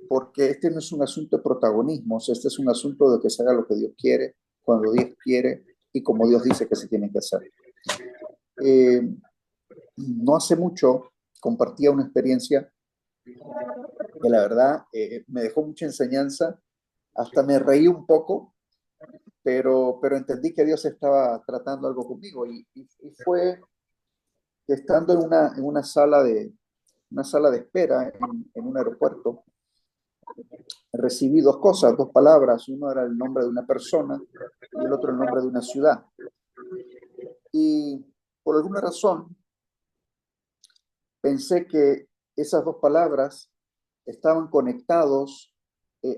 porque este no es un asunto de protagonismos, este es un asunto de que se haga lo que Dios quiere, cuando Dios quiere y como Dios dice que se tiene que hacer. No hace mucho compartía una experiencia que la verdad me dejó mucha enseñanza, hasta me reí un poco, pero entendí que Dios estaba tratando algo conmigo y fue que estando en una sala de espera en un aeropuerto, recibí 2 cosas, 2 palabras. Uno era el nombre de una persona y el otro el nombre de una ciudad. Y por alguna razón pensé que esas 2 palabras estaban conectados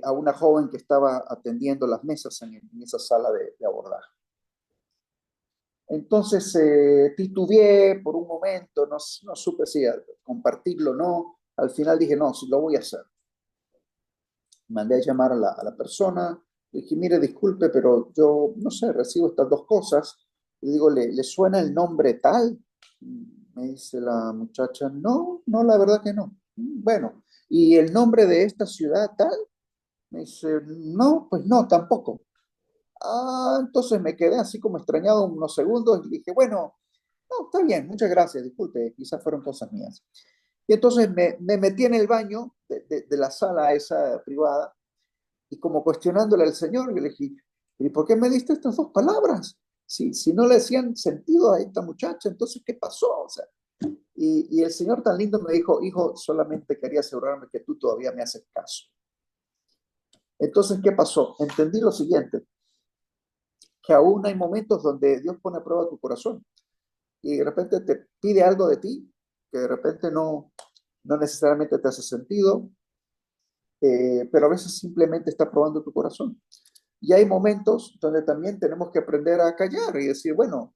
a una joven que estaba atendiendo las mesas en esa sala de abordaje. Entonces titubeé por un momento, no supe si compartirlo o no. Al final dije, no, sí lo voy a hacer. Mandé a llamar a la persona, le dije, mire, disculpe, pero yo, no sé, recibo estas dos cosas. Le digo, ¿le suena el nombre tal? Me dice la muchacha, no, la verdad que no. Bueno, ¿y el nombre de esta ciudad tal? Me dice, no, pues no, tampoco. Entonces me quedé así como extrañado unos segundos y dije, bueno, no, está bien, muchas gracias, disculpe, quizás fueron cosas mías. Y entonces me metí en el baño de la sala esa privada y como cuestionándole al Señor, yo le dije, ¿y por qué me diste estas dos palabras? Si no le hacían sentido a esta muchacha, entonces, ¿qué pasó? O sea, y el Señor tan lindo me dijo, hijo, solamente quería asegurarme que tú todavía me haces caso. Entonces, ¿qué pasó? Entendí lo siguiente, que aún hay momentos donde Dios pone a prueba tu corazón y de repente te pide algo de ti que de repente no necesariamente te hace sentido, pero a veces simplemente está probando tu corazón. Y hay momentos donde también tenemos que aprender a callar y decir, bueno,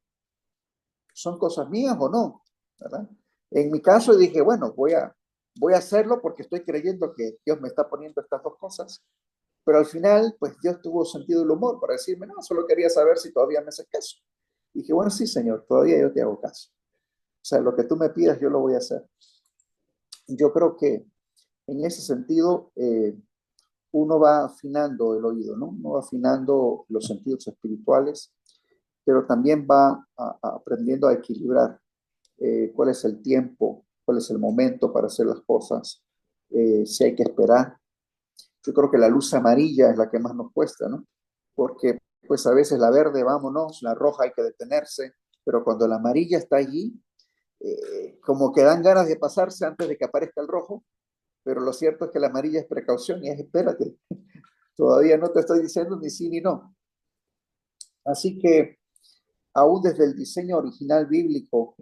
¿son cosas mías o no? ¿Verdad? En mi caso dije, bueno, voy a hacerlo porque estoy creyendo que Dios me está poniendo estas dos cosas. Pero al final, pues Dios tuvo sentido del humor para decirme, no, solo quería saber si todavía me haces caso. Y dije, bueno, sí, Señor, todavía yo te hago caso. O sea, lo que tú me pidas, yo lo voy a hacer. Y yo creo que en ese sentido, uno va afinando el oído, ¿no? Uno va afinando los sentidos espirituales, pero también va aprendiendo a equilibrar cuál es el tiempo, cuál es el momento para hacer las cosas, si hay que esperar. Yo creo que la luz amarilla es la que más nos cuesta, ¿no? Porque pues a veces la verde, vámonos, la roja hay que detenerse, pero cuando la amarilla está allí, como que dan ganas de pasarse antes de que aparezca el rojo, pero lo cierto es que la amarilla es precaución y es espérate, todavía no te estoy diciendo ni sí ni no. Así que aún desde el diseño original bíblico,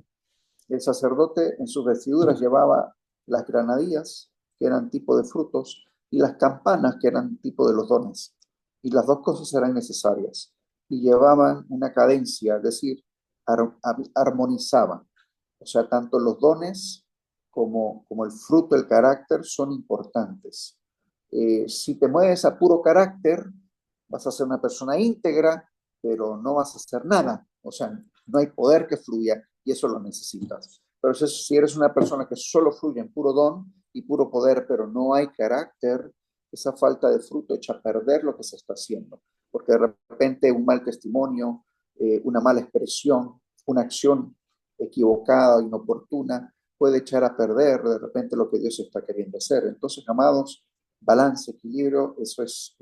el sacerdote en sus vestiduras llevaba las granadillas, que eran tipo de frutos, y las campanas, que eran tipo de los dones. Y las dos cosas eran necesarias. Y llevaban una cadencia, es decir, armonizaban. O sea, tanto los dones como el fruto, el carácter, son importantes. Si te mueves a puro carácter, vas a ser una persona íntegra, pero no vas a hacer nada. O sea, no hay poder que fluya y eso lo necesitas. Pero si eres una persona que solo fluye en puro don y puro poder, pero no hay carácter, esa falta de fruto echa a perder lo que se está haciendo. Porque de repente un mal testimonio, una mala expresión, una acción equivocada, inoportuna, puede echar a perder de repente lo que Dios está queriendo hacer. Entonces, amados, balance, equilibrio, eso es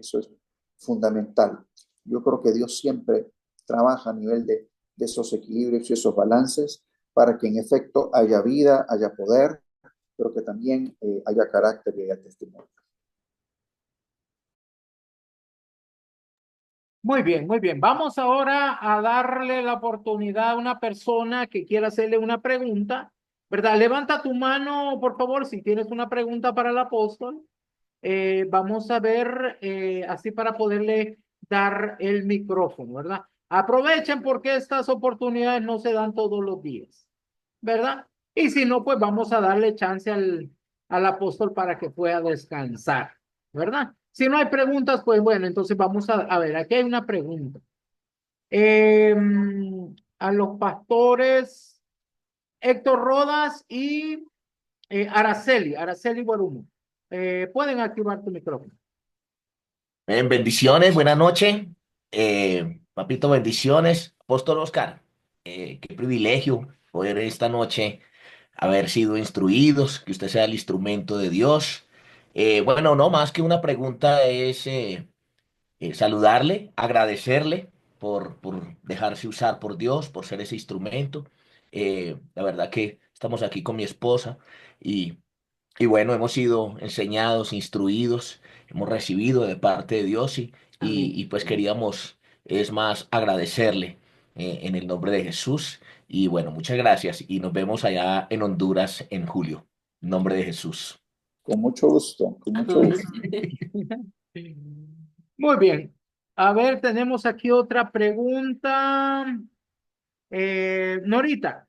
fundamental. Yo creo que Dios siempre trabaja a nivel de esos equilibrios y esos balances para que en efecto haya vida, haya poder, pero que también haya carácter y haya testimonio. Muy bien, muy bien. Vamos ahora a darle la oportunidad a una persona que quiera hacerle una pregunta, ¿verdad? Levanta tu mano, por favor, si tienes una pregunta para el apóstol. Vamos a ver, así para poderle dar el micrófono, ¿verdad? Aprovechen porque estas oportunidades no se dan todos los días, ¿verdad? Y si no, pues vamos a darle chance al apóstol para que pueda descansar, ¿verdad? Si no hay preguntas, pues bueno, entonces vamos a ver, aquí hay una pregunta. Eh, a los pastores Héctor Rodas y Araceli Guarumo. Pueden activar tu micrófono. Bendiciones, buenas noches. Papito, bendiciones. Apóstol Oscar, qué privilegio poder esta noche haber sido instruidos, que usted sea el instrumento de Dios. Bueno, no más que una pregunta es saludarle, agradecerle por dejarse usar por Dios, por ser ese instrumento. La verdad que estamos aquí con mi esposa y bueno, hemos sido enseñados, instruidos, hemos recibido de parte de Dios y pues queríamos, es más, agradecerle en el nombre de Jesús. Y bueno, muchas gracias y nos vemos allá en Honduras en julio. En nombre de Jesús. Con mucho gusto, con A mucho todos. gusto. Muy bien. A ver, tenemos aquí otra pregunta. Norita.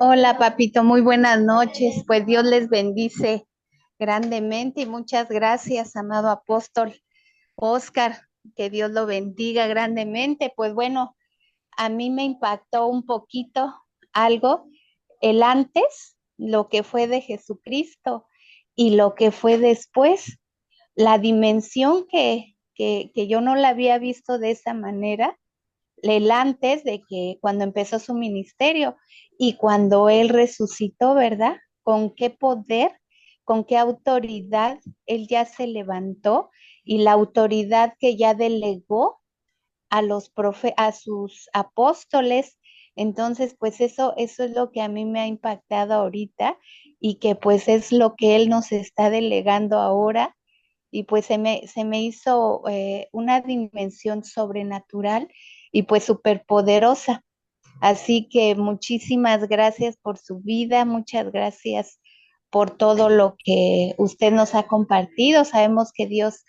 Hola, papito, muy buenas noches. Pues Dios les bendice grandemente y muchas gracias, amado apóstol Oscar. Que Dios lo bendiga grandemente. Pues bueno, a mí me impactó un poquito algo, el antes, lo que fue de Jesucristo y lo que fue después, la dimensión que yo no la había visto de esa manera, el antes de que cuando empezó su ministerio y cuando él resucitó, ¿verdad? Con qué poder, con qué autoridad él ya se levantó y la autoridad que ya delegó a a sus apóstoles. Entonces, pues eso es lo que a mí me ha impactado ahorita y que pues es lo que él nos está delegando ahora y pues se me hizo una dimensión sobrenatural y pues superpoderosa. Así que muchísimas gracias por su vida, muchas gracias por todo lo que usted nos ha compartido. Sabemos que Dios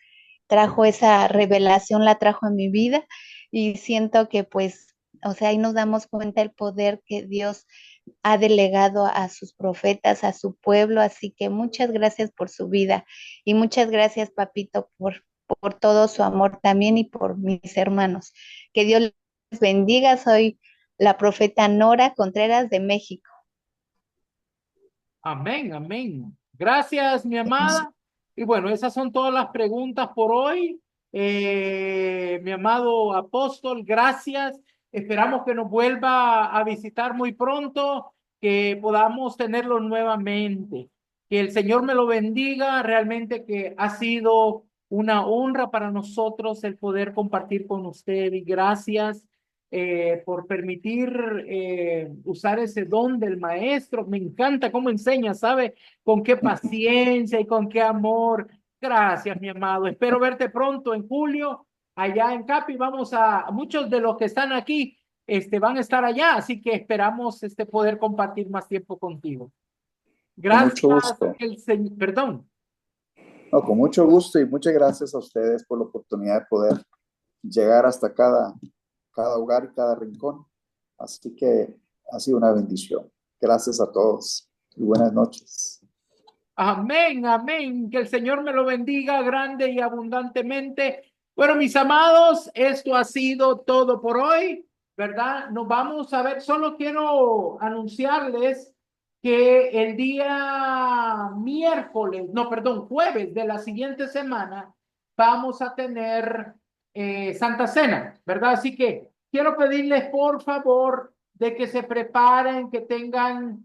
trajo esa revelación, la trajo en mi vida y siento que pues, o sea, ahí nos damos cuenta del poder que Dios ha delegado a sus profetas, a su pueblo. Así que muchas gracias por su vida y muchas gracias, papito, por todo su amor también y por mis hermanos. Que Dios les bendiga. Soy la profeta Nora Contreras de México. Amén, amén. Gracias, mi amada. Y bueno, esas son todas las preguntas por hoy. Mi amado apóstol, gracias. Esperamos que nos vuelva a visitar muy pronto, que podamos tenerlo nuevamente. Que el Señor me lo bendiga. Realmente que ha sido una honra para nosotros el poder compartir con usted. Y gracias por permitir usar ese don del maestro. Me encanta cómo enseña, ¿sabe? Con qué paciencia y con qué amor. Gracias, mi amado. Espero verte pronto en julio allá en Capi. Vamos muchos de los que están aquí van a estar allá, así que esperamos poder compartir más tiempo contigo. Con mucho Gracias, gusto. perdón. No, con mucho gusto y muchas gracias a ustedes por la oportunidad de poder llegar hasta cada hogar y cada rincón. Así que ha sido una bendición. Gracias a todos y buenas noches. Amén, amén. Que el Señor me lo bendiga grande y abundantemente. Bueno, mis amados, esto ha sido todo por hoy, ¿verdad? Nos vamos a ver. Solo quiero anunciarles que el día jueves de la siguiente semana, vamos a tener Santa Cena, ¿verdad? Así que quiero pedirles, por favor, de que se preparen, que tengan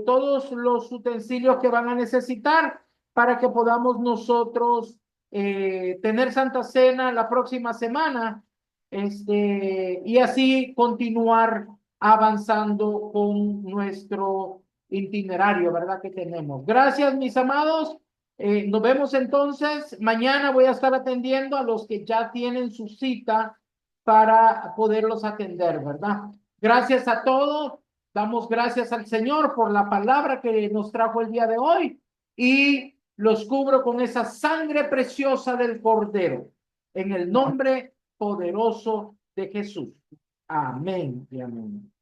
todos los utensilios que van a necesitar para que podamos nosotros tener Santa Cena la próxima semana y así continuar avanzando con nuestro itinerario, ¿verdad? Que tenemos. Gracias, mis amados. Nos vemos entonces. Mañana voy a estar atendiendo a los que ya tienen su cita para poderlos atender, ¿verdad? Gracias a todos. Damos gracias al Señor por la palabra que nos trajo el día de hoy y los cubro con esa sangre preciosa del Cordero en el nombre poderoso de Jesús. Amén y amén.